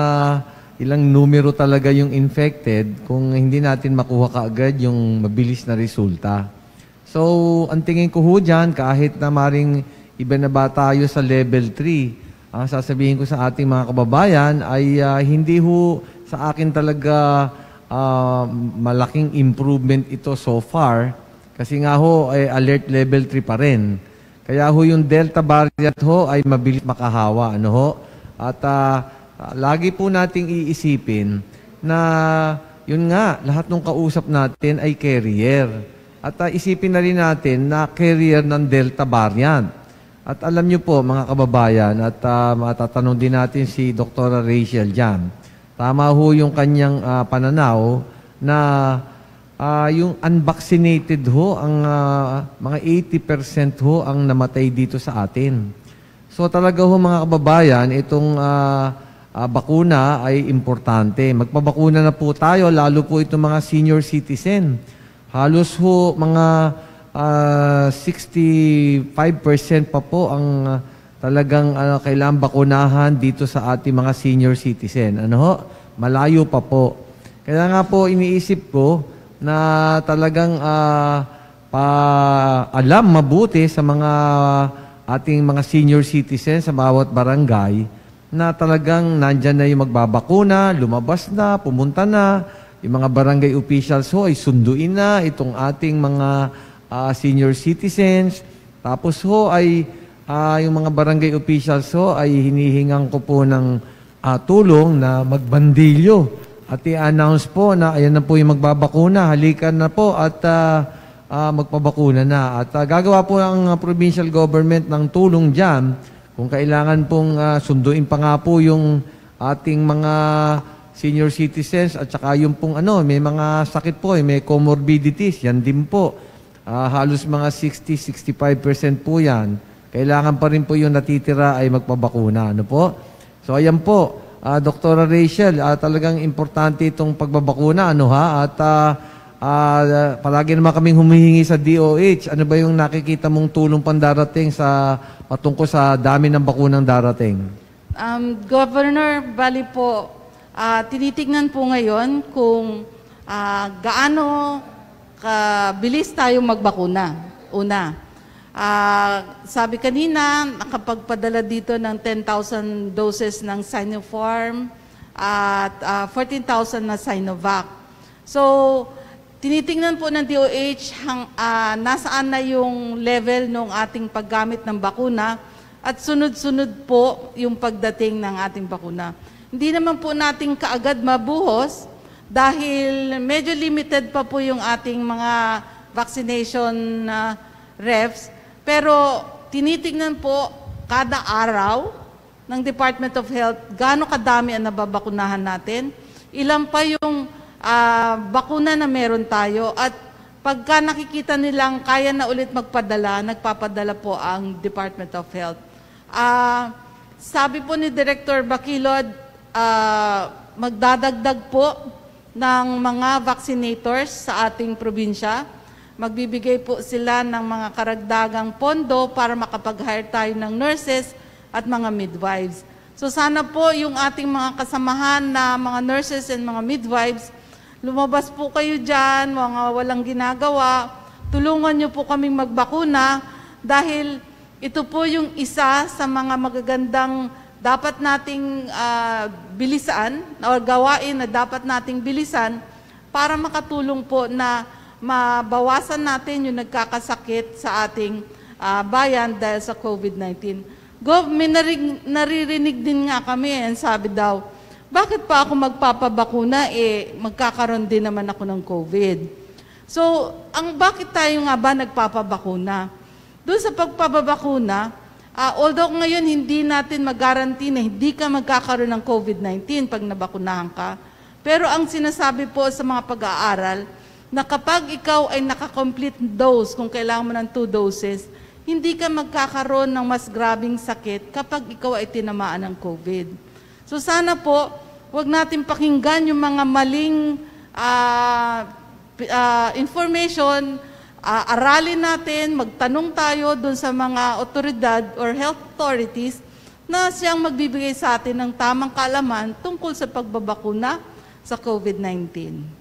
ilang numero talaga yung infected kung hindi natin makuha kaagad yung mabilis na resulta. So, ang tingin ko ho dyan, kahit na maring iba na ba tayo sa level 3, ang sasabihin ko sa ating mga kababayan ay hindi ho sa akin talaga malaking improvement ito so far kasi nga ho ay alert level 3 pa rin. Kaya ho yung Delta variant ho ay mabilis makahawa. At lagi po nating iisipin na yun nga, lahat ng kausap natin ay carrier. At isipin na rin natin na carrier ng Delta variant. At alam nyo po mga kababayan at matatanong din natin si Dr. Rachel dyan. Tama ho yung kanyang pananaw na yung unvaccinated ho, ang mga 80% ho ang namatay dito sa atin. So talaga ho mga kababayan, itong bakuna ay importante. Magpabakuna na po tayo, lalo po itong mga senior citizen. Halos ho mga 65% pa po ang talagang kailangan bakunahan dito sa ating mga senior citizen. Malayo pa po. Kaya nga po iniisip ko na talagang alam mabuti sa mga ating mga senior citizens sa bawat barangay na talagang nandyan na yung magbabakuna, lumabas na, pumunta na, yung mga barangay officials ho ay sunduin na itong ating mga senior citizens. Tapos ho ay yung mga barangay officials ho ay hinihingan ko po ng tulong na magbandilyo at i-announce po na ayan na po yung magbabakuna, halikan na po at magpabakuna na. At gagawa po ang provincial government ng tulong dyan kung kailangan pong sunduin pa nga po yung ating mga senior citizens at saka yung pong may mga sakit po, may comorbidities, yan din po. Halos mga 60-65% po yan. Kailangan pa rin po yung natitira ay magpabakuna. Po? So ayan po, Dr. Rachel, talagang importante itong pagbabakuna. At palagi naman kaming humihingi sa DOH. Ano ba yung nakikita mong tulong pandarating sa patungkol sa dami ng bakunang darating? Governor, bali po, tinitignan po ngayon kung gaano kabilis tayo magbakuna. Una, sabi kanina, nakapagpadala dito ng 10,000 doses ng Sinopharm at 14,000 na Sinovac. So, tinitingnan po ng DOH nasaan na yung level ng ating paggamit ng bakuna at sunod-sunod po yung pagdating ng ating bakuna. Hindi naman po natin kaagad mabuhos dahil medyo limited pa po yung ating mga vaccination refs. Pero tinitingnan po kada araw ng Department of Health gaano kadami ang nababakunahan natin, ilan pa yung bakuna na meron tayo at Pagka nakikita nilang kaya na ulit magpadala, nagpapadala po ang Department of Health. Sabi po ni Director Baquilod, magdadagdag po ng mga vaccinators sa ating probinsya. Magbibigay po sila ng mga karagdagang pondo para makapag-hire tayo ng nurses at mga midwives. So sana po yung ating mga kasamahan na mga nurses and mga midwives, lumabas po kayo dyan, mga walang ginagawa, tulungan nyo po kaming magbakuna dahil ito po yung isa sa mga magagandang dapat nating bilisan o gawain na dapat nating bilisan para makatulong po na mabawasan natin yung nagkakasakit sa ating bayan dahil sa COVID-19. May naririnig din nga kami, sabi daw, bakit pa ako magpapabakuna, magkakaroon din naman ako ng COVID. So, bakit tayo nga ba nagpapabakuna? Doon sa pagpapabakuna, although ngayon hindi natin mag-guarantee na hindi ka magkakaroon ng COVID-19 pag nabakunahan ka, pero ang sinasabi po sa mga pag-aaral, na kapag ikaw ay naka-complete dose, kung kailangan mo ng 2 doses, hindi ka magkakaroon ng mas grabing sakit kapag ikaw ay tinamaan ng COVID. So sana po, wag natin pakinggan yung mga maling information, aralin natin, magtanong tayo dun sa mga otoridad or health authorities na siyang magbibigay sa atin ng tamang kaalaman tungkol sa pagbabakuna sa COVID-19.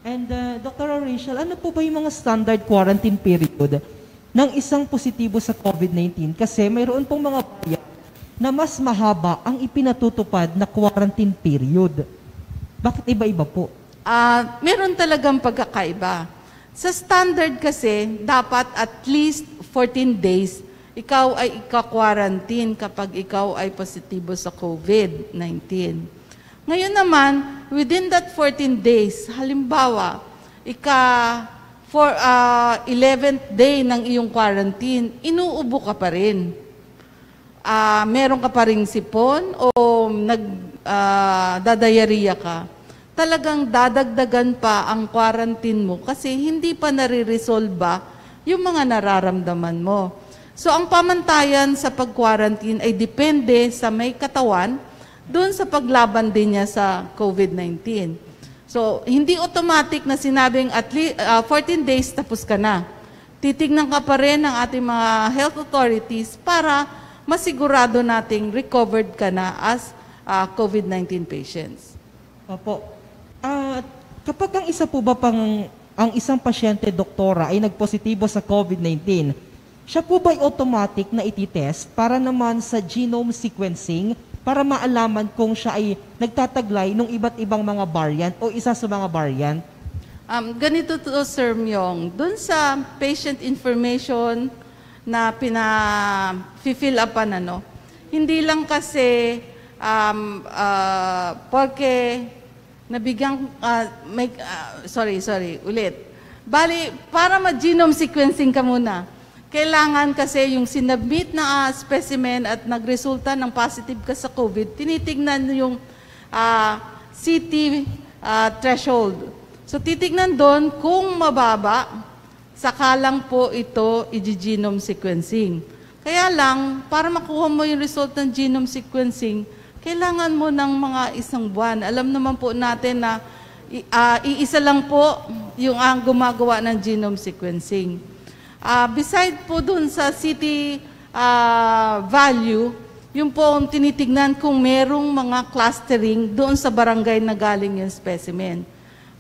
And Dr. Rachel, ano po ba yung mga standard quarantine period ng isang positibo sa COVID-19? Kasi mayroon pong mga bayan na mas mahaba ang ipinatutupad na quarantine period. Bakit iba-iba po? Meron talagang pagkakaiba. Sa standard kasi, dapat at least 14 days, ikaw ay ika-quarantine kapag ikaw ay positibo sa COVID-19. Ngayon naman, within that 14 days, halimbawa, 11th day ng iyong quarantine, inuubo ka pa rin. Meron ka pa ring sipon o dadayariya ka. Talagang dadagdagan pa ang quarantine mo kasi hindi pa nare-resolve yung mga nararamdaman mo. So ang pamantayan sa pag-quarantine ay depende sa may katawan doon sa paglaban din niya sa COVID-19. So, hindi automatic na sinabing at least 14 days tapos ka na. Titignan ka pa rin ng ating mga health authorities para masigurado nating recovered ka na as COVID-19 patients. Opo. Kapag ang isa po ba ang isang pasyente, doktora, ay nagpositibo sa COVID-19, siya po ba ay automatic na ititest para naman sa genome sequencing para maalaman kung siya ay nagtataglay ng iba't ibang mga variant o isa sa mga variant? Ganito to, Sir Myong. Doon sa patient information na pina-fill upan, hindi lang kasi porque nabigyan, ulit. Bali, para ma-genome sequencing ka muna, kailangan kasi yung sinubmit na specimen at nagresulta ng positive ka sa COVID, tinitignan yung CT threshold. So titignan doon kung mababa, saka lang po ito i-genome sequencing. Kaya lang, para makuha mo yung result ng genome sequencing, kailangan mo ng mga 1 buwan. Alam naman po natin na iisa lang po yung ang gumagawa ng genome sequencing. Beside po dun sa city value, yung po ang tinitignan kung merong mga clustering doon sa barangay na galing yung specimen.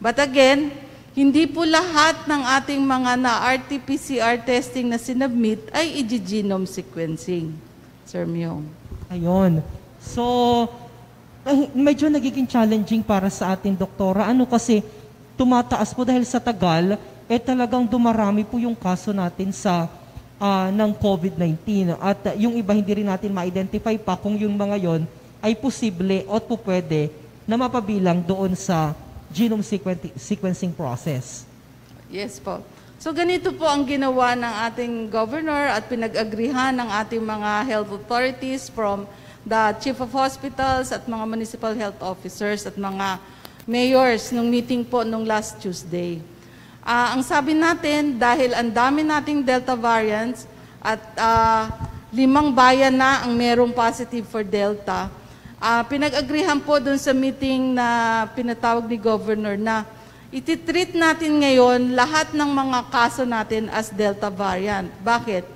But again, hindi po lahat ng ating mga na RT-PCR testing na sinubmit ay i-genome sequencing, Sir Myong. Ayun. So, medyo nagiging challenging para sa ating doktora. Kasi tumataas po dahil sa tagal, talagang dumarami po yung kaso natin sa ng COVID-19 at yung iba hindi rin natin ma-identify pa kung yung mga yon ay posible o po pwede na mapabilang doon sa genome sequencing process. Yes po. So ganito po ang ginawa ng ating governor at pinag-agrihan ng ating mga health authorities from the chief of hospitals at mga municipal health officers at mga mayors nung meeting po nung last Tuesday. Ang sabi natin, dahil ang dami nating Delta variants at 5 bayan na ang merong positive for Delta, pinag-agrihan po dun sa meeting na pinatawag ni Governor na ititreat natin ngayon lahat ng mga kaso natin as Delta variant. Bakit?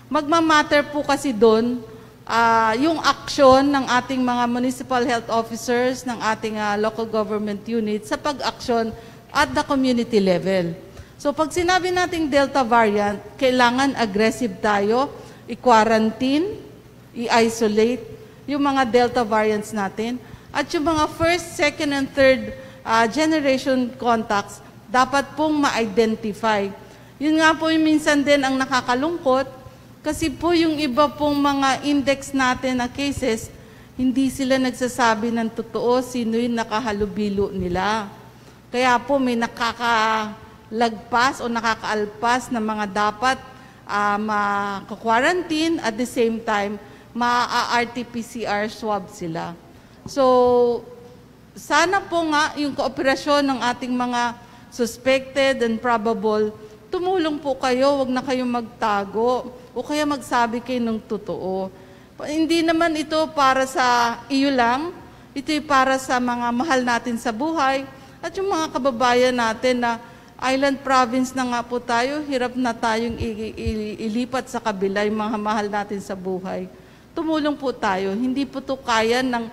Magmamatter po kasi dun yung aksyon ng ating mga municipal health officers, ng ating local government units sa pag-aksyon at the community level. So pag sinabi nating Delta variant, kailangan aggressive tayo, i-quarantine, i-isolate yung mga Delta variants natin, at yung mga first, second, and third generation contacts, dapat pong ma-identify. Yun nga po yung minsan din ang nakakalungkot, kasi po yung iba pong mga index natin na cases, hindi sila nagsasabi ng totoo sino yung nakahalubilo nila. Kaya po may nakakalagpas o nakakaalpas na mga dapat maka-quarantine at the same time, ma-RT-PCR swab sila. So, sana po nga yung kooperasyon ng ating mga suspected and probable, tumulong po kayo, wag na kayong magtago o kaya magsabi kayo ng totoo. Hindi naman ito para sa iyo lang, ito'y para sa mga mahal natin sa buhay at yung mga kababayan natin na island province na nga po tayo, hirap na tayong ilipat sa kabila yung mga mahal natin sa buhay. Tumulong po tayo. Hindi po ito kaya ng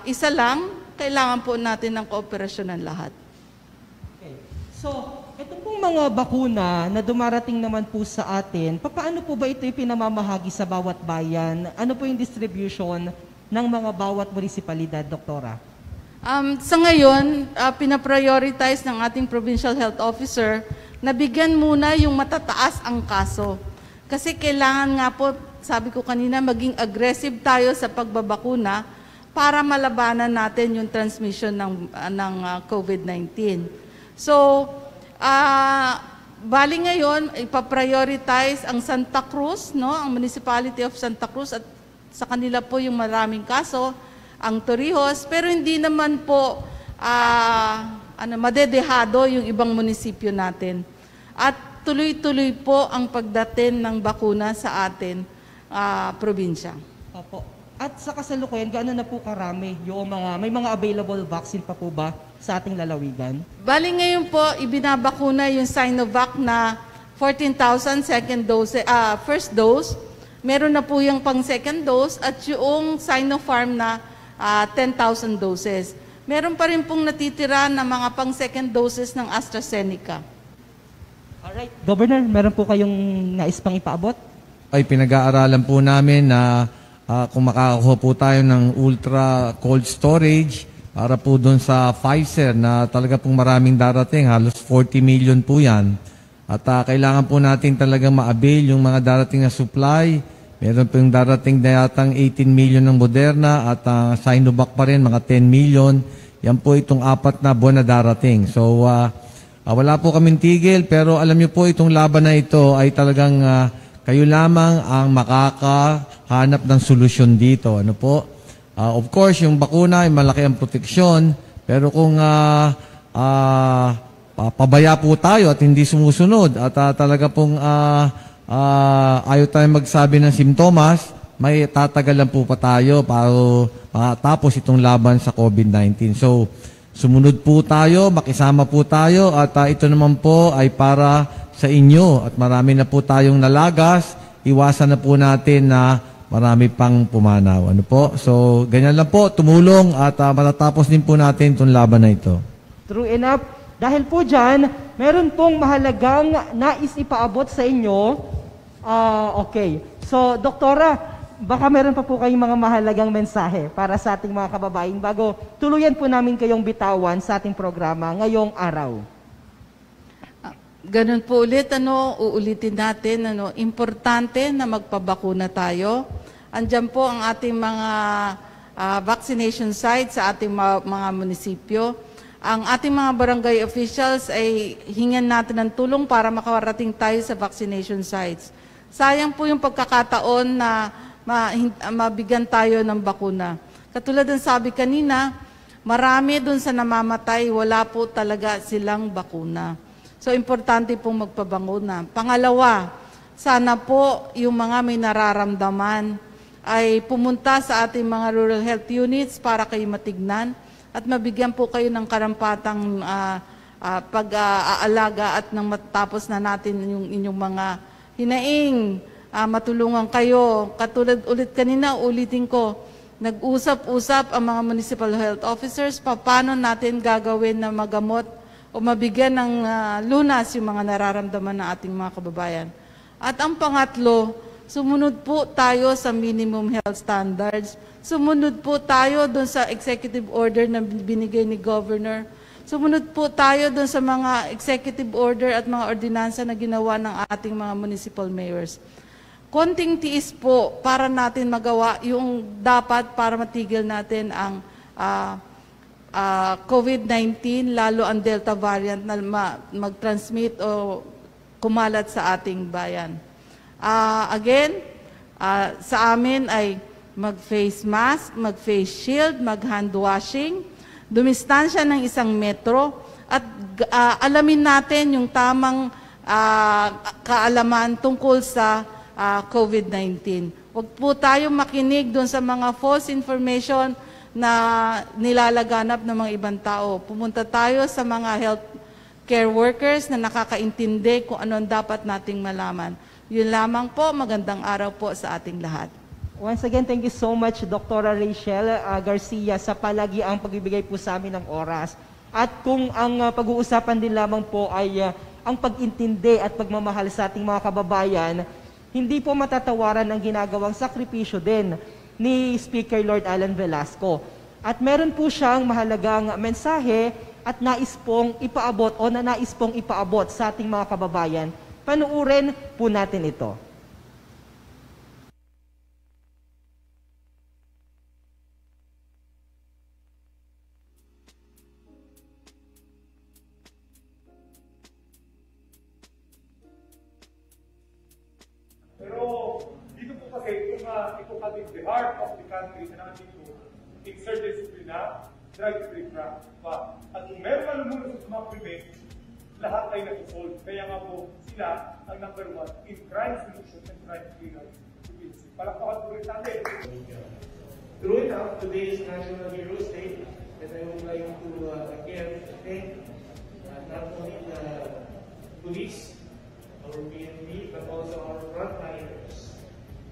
isa lang, kailangan po natin ng kooperasyon ng lahat. Okay. So, ito pong mga bakuna na dumarating naman po sa atin, paano po ba ito ipinamamahagi sa bawat bayan? Ano po yung distribution ng mga bawat munisipalidad, Doktora? Sa ngayon, pinaprioritize ng ating provincial health officer na bigyan muna yung matataas ang kaso. Kasi kailangan nga po, sabi ko kanina, maging aggressive tayo sa pagbabakuna para malabanan natin yung transmission ng COVID-19. So, bali ngayon, ipaprioritize ang Santa Cruz, no? Ang Municipality of Santa Cruz, at sa kanila po yung maraming kaso, ang Torrijos, pero hindi naman po madedehado yung ibang munisipyo natin. At tuloy-tuloy po ang pagdating ng bakuna sa atin, probinsya. Opo. At sa kasalukuyan, gaano na po karami yung may mga available vaccine pa po ba sa ating lalawigan? Bali ngayon po, ibinabakuna yung Sinovac na 14,000 first dose. Meron na po yung pang second dose at yung Sinopharm na 10,000 doses. Meron pa rin pong natitira na mga pang second doses ng AstraZeneca. Alright. Governor, meron po kayong nais pang ipaabot? Ay pinag-aaralan po namin na kung makakakuha po tayo ng ultra cold storage para po doon sa Pfizer na talaga pong maraming darating, halos 40 million po yan. At kailangan po natin talagang ma-avail yung mga darating na supply. Meron po yung darating na yatang 18 million ng Moderna at Sinovac pa rin, mga 10 million. Yan po itong 4 na buwan na darating. So, wala po kaming tigil, pero alam niyo po itong laban na ito ay talagang kayo lamang ang makakahanap ng solusyon dito. Ano po? Of course, yung bakuna ay malaki ang proteksyon, pero kung pabaya po tayo at hindi sumusunod at talaga pong ayaw tayo magsabi ng simptomas, may tatagalan po pa tayo para matapos itong laban sa COVID-19. So, sumunod po tayo, makisama po tayo at ito naman po ay para sa inyo at marami na po tayong nalagas, iwasan na po natin na marami pang pumanaw. Ano po? So, ganyan lang po, tumulong at matatapos din po natin itong laban na ito. True enough. Dahil po dyan, meron pong mahalagang nais ipaabot sa inyo. Okay. So, Doktora, baka meron pa po kayong mga mahalagang mensahe para sa ating mga kababayan bago tuluyan po namin kayong bitawan sa ating programa ngayong araw. Ganun po ulit, uulitin natin, importante na magpabakuna tayo. Andyan po ang ating mga vaccination sites sa ating mga munisipyo. Ang ating mga barangay officials ay hingan natin ng tulong para makarating tayo sa vaccination sites. Sayang po yung pagkakataon na mabigyan tayo ng bakuna. Katulad ng sabi kanina, marami dun sa namamatay, wala po talaga silang bakuna. So, importante pong magpabanguna. Pangalawa, sana po yung mga may nararamdaman ay pumunta sa ating mga rural health units para kayo matignan at mabigyan po kayo ng karampatang pag-aalaga at nang matapos na natin yung inyong mga hinaing, matulungan kayo. Katulad ulit kanina, ulitin ko, nag-usap-usap ang mga municipal health officers paano natin gagawin na magamot o mabigyan ng lunas yung mga nararamdaman ng ating mga kababayan. At ang pangatlo, sumunod po tayo sa minimum health standards. Sumunod po tayo doon sa executive order na binigay ni Governor. Sumunod po tayo doon sa mga executive order at mga ordinansa na ginawa ng ating mga municipal mayors. Konting tiis po para natin magawa yung dapat para matigil natin ang COVID-19, lalo ang Delta variant na mag-transmit o kumalat sa ating bayan. Again, sa amin ay mag-face mask, mag-face shield, mag-hand washing, dumistansya ng 1 metro at alamin natin yung tamang kaalaman tungkol sa COVID-19. Huwag po tayo makinig doon sa mga false information na nilalaganap ng mga ibang tao. Pumunta tayo sa mga health care workers na nakakaintindi kung ano ang dapat nating malaman. Yun lamang po, magandang araw po sa ating lahat. Once again, thank you so much, Dr. Rachel Garcia, sa palagiang pagbibigay po sa amin ng oras. At kung ang pag-uusapan din lamang po ay ang pag-intindi at pagmamahal sa ating mga kababayan, hindi po matatawaran ang ginagawang sakripisyo din ni Speaker Lord Alan Velasco. At meron po siyang mahalagang mensahe at nais pong ipaabot sa ating mga kababayan. Panuurin po natin ito. Pero dito po kasi ito kasi the heart of the country na natin ito insert disciplina, drug-free pa. At kung meron ka muna sa sumaprevent, lahat ay nag-solve. Kaya nga po sila ang number 1 in crime solution and crime clearance. Palakpakan po rin natin. True enough, today is National Heroes Day, and I would like to again thank not only the police, our PNP, but also our frontliners,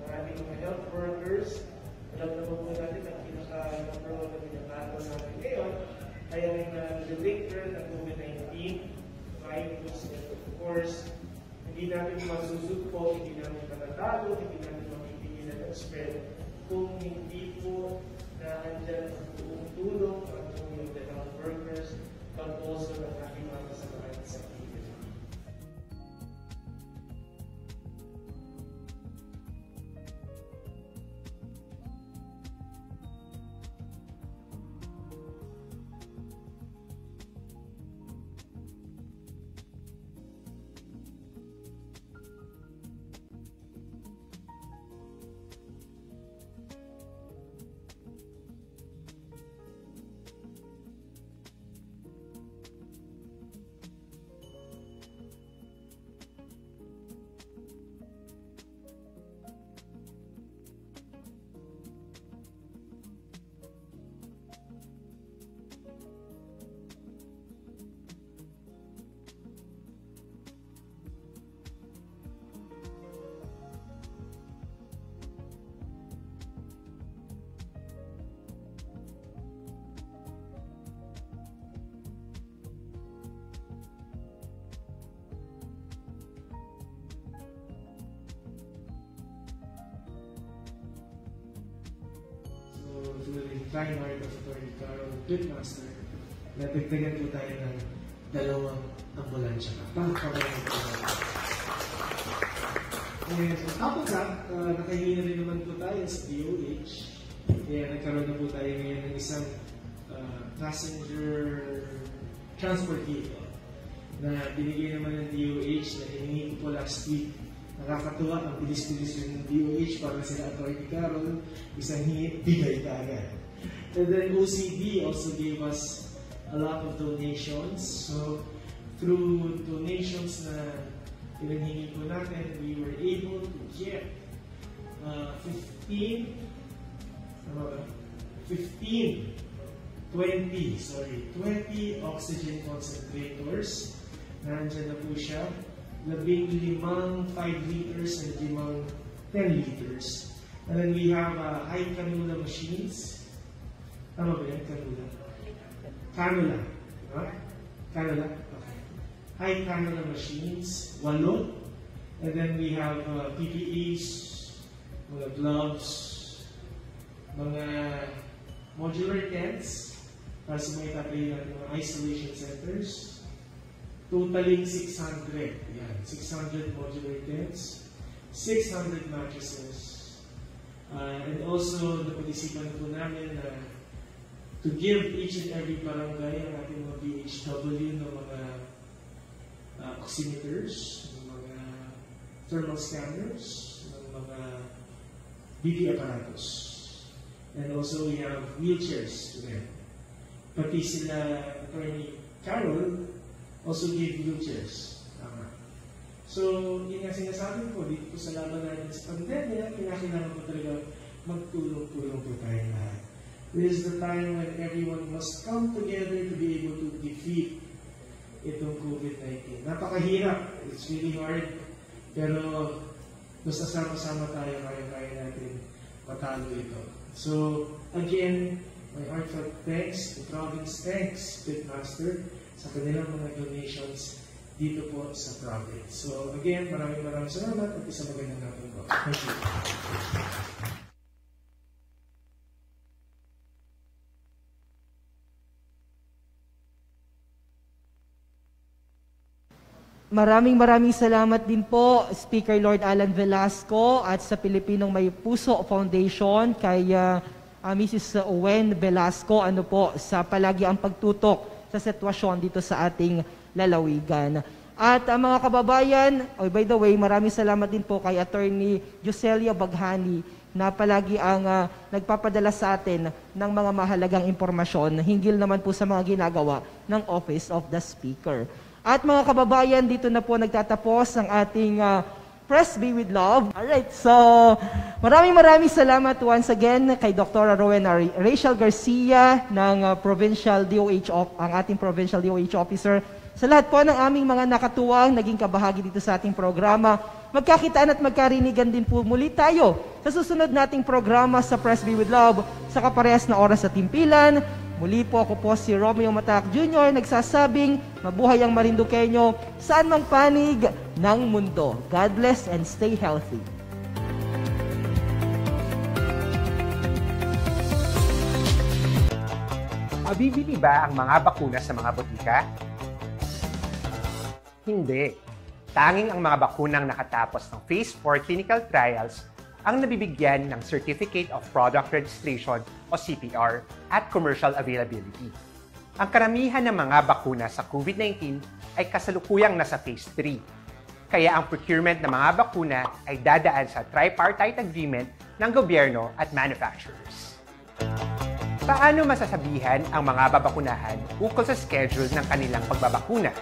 maraming mga health workers. Alam naman po natin ang pinaka-number 1 na pinakato natin ngayon ay ang the victor ng COVID-19 virus. And of course, hindi natin masusugpo, hindi natin matatalo, hindi natin mapipigilan ang spread kung hindi po na andyan ang buong tulong ng the health workers, but also ng ating mga kasamahan sa activity. To the fine art of Atty. Carol Pitmaster, nadagdagan po tayo ng 2 ambulansya na. Pakapagalan po tayo. And on top of that, nakahingi na rin naman po tayo sa DOH. Kaya nagkaroon na po tayo ngayon ng isang passenger transport vehicle na binigay naman ng DOH na hiningi ko po last week. Nakakatuwa ang bilis-bilis ng DOH para sila Atty. Carol, isang bigay ka agad. And then OCD also gave us a lot of donations. So through donations na pinanghingi po natin, we were able to get 20 oxygen concentrators. Nandyan na po siya. 15 5 liters and 10 liters. And then we have high cannula machines. Tama ba yan? Cannula? Cannula. Diba? Cannula? Okay. High cannula machines, 8. And then we have PPEs, mga gloves, mga modular tents para sa mga itatay natin mga isolation centers. Totaling 600. Yan, 600 modular tents, 600 mattresses. And also, napag-isipan po namin na to give each and every barangay ang ating mga BHW ng mga oximeters, ng mga thermal scanners, ng mga BP apparatus. And also, we have wheelchairs to them. Pati sila, Attorney Carol, also gave wheelchairs. So, yun nga sinasabi ko, dito po sa laban natin sa pandemya, kinakailangan po talaga magtulong-tulong po tayo lahat. This is the time when everyone must come together to be able to defeat itong COVID-19. Napakahirap. It's really hard. Pero, basta sama-sama tayo, kaya natin matalo ito. So, again, my heartfelt thanks to province, thanks, Pitmaster, sa kanilang mga donations dito po sa province. So again, maraming salamat at isang magandang hapon po. Thank you. Maraming salamat din po, Speaker Lord Alan Velasco at sa Pilipinong May Puso Foundation kay Mrs. Owen Velasco sa palagi ang pagtutok sa sitwasyon dito sa ating lalawigan. At mga kababayan, by the way, maraming salamat din po kay Attorney Joselia Baghani na palagi ang nagpapadala sa atin ng mga mahalagang impormasyon hinggil naman po sa mga ginagawa ng Office of the Speaker. At mga kababayan, dito na po nagtatapos ang ating Press B with Love. Alright, so maraming salamat once again kay Dr. Rowena Rachel Garcia ng Provincial DOH, ang ating Provincial DOH Officer. Sa lahat po ng aming mga nakatuwang naging kabahagi dito sa ating programa, magkakitaan at magkarinigan din po muli tayo sa susunod nating programa sa Press B with Love sa kaparehas na oras sa timpilan. Muli po ako po si Romeo Matac Jr. nagsasabing mabuhay ang Marinduqueño saan mang panig ng mundo. God bless and stay healthy. Mabibili ba ang mga bakuna sa mga botika? Hindi. Tanging ang mga bakunang nakatapos ng Phase 4 clinical trials ang nabibigyan ng Certificate of Product Registration o CPR at commercial availability. Ang karamihan ng mga bakuna sa COVID-19 ay kasalukuyang nasa Phase 3. Kaya ang procurement ng mga bakuna ay dadaan sa tripartite agreement ng gobyerno at manufacturers. Paano masasabihan ang mga babakunahan ukol sa schedule ng kanilang pagbabakuna?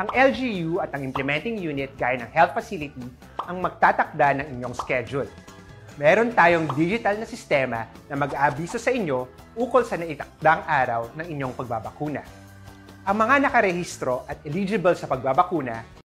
Ang LGU at ang implementing unit gaya ng health facility ang magtatakda ng inyong schedule. Meron tayong digital na sistema na mag-aabiso sa inyo ukol sa naitakdang araw ng inyong pagbabakuna. Ang mga nakarehistro at eligible sa pagbabakuna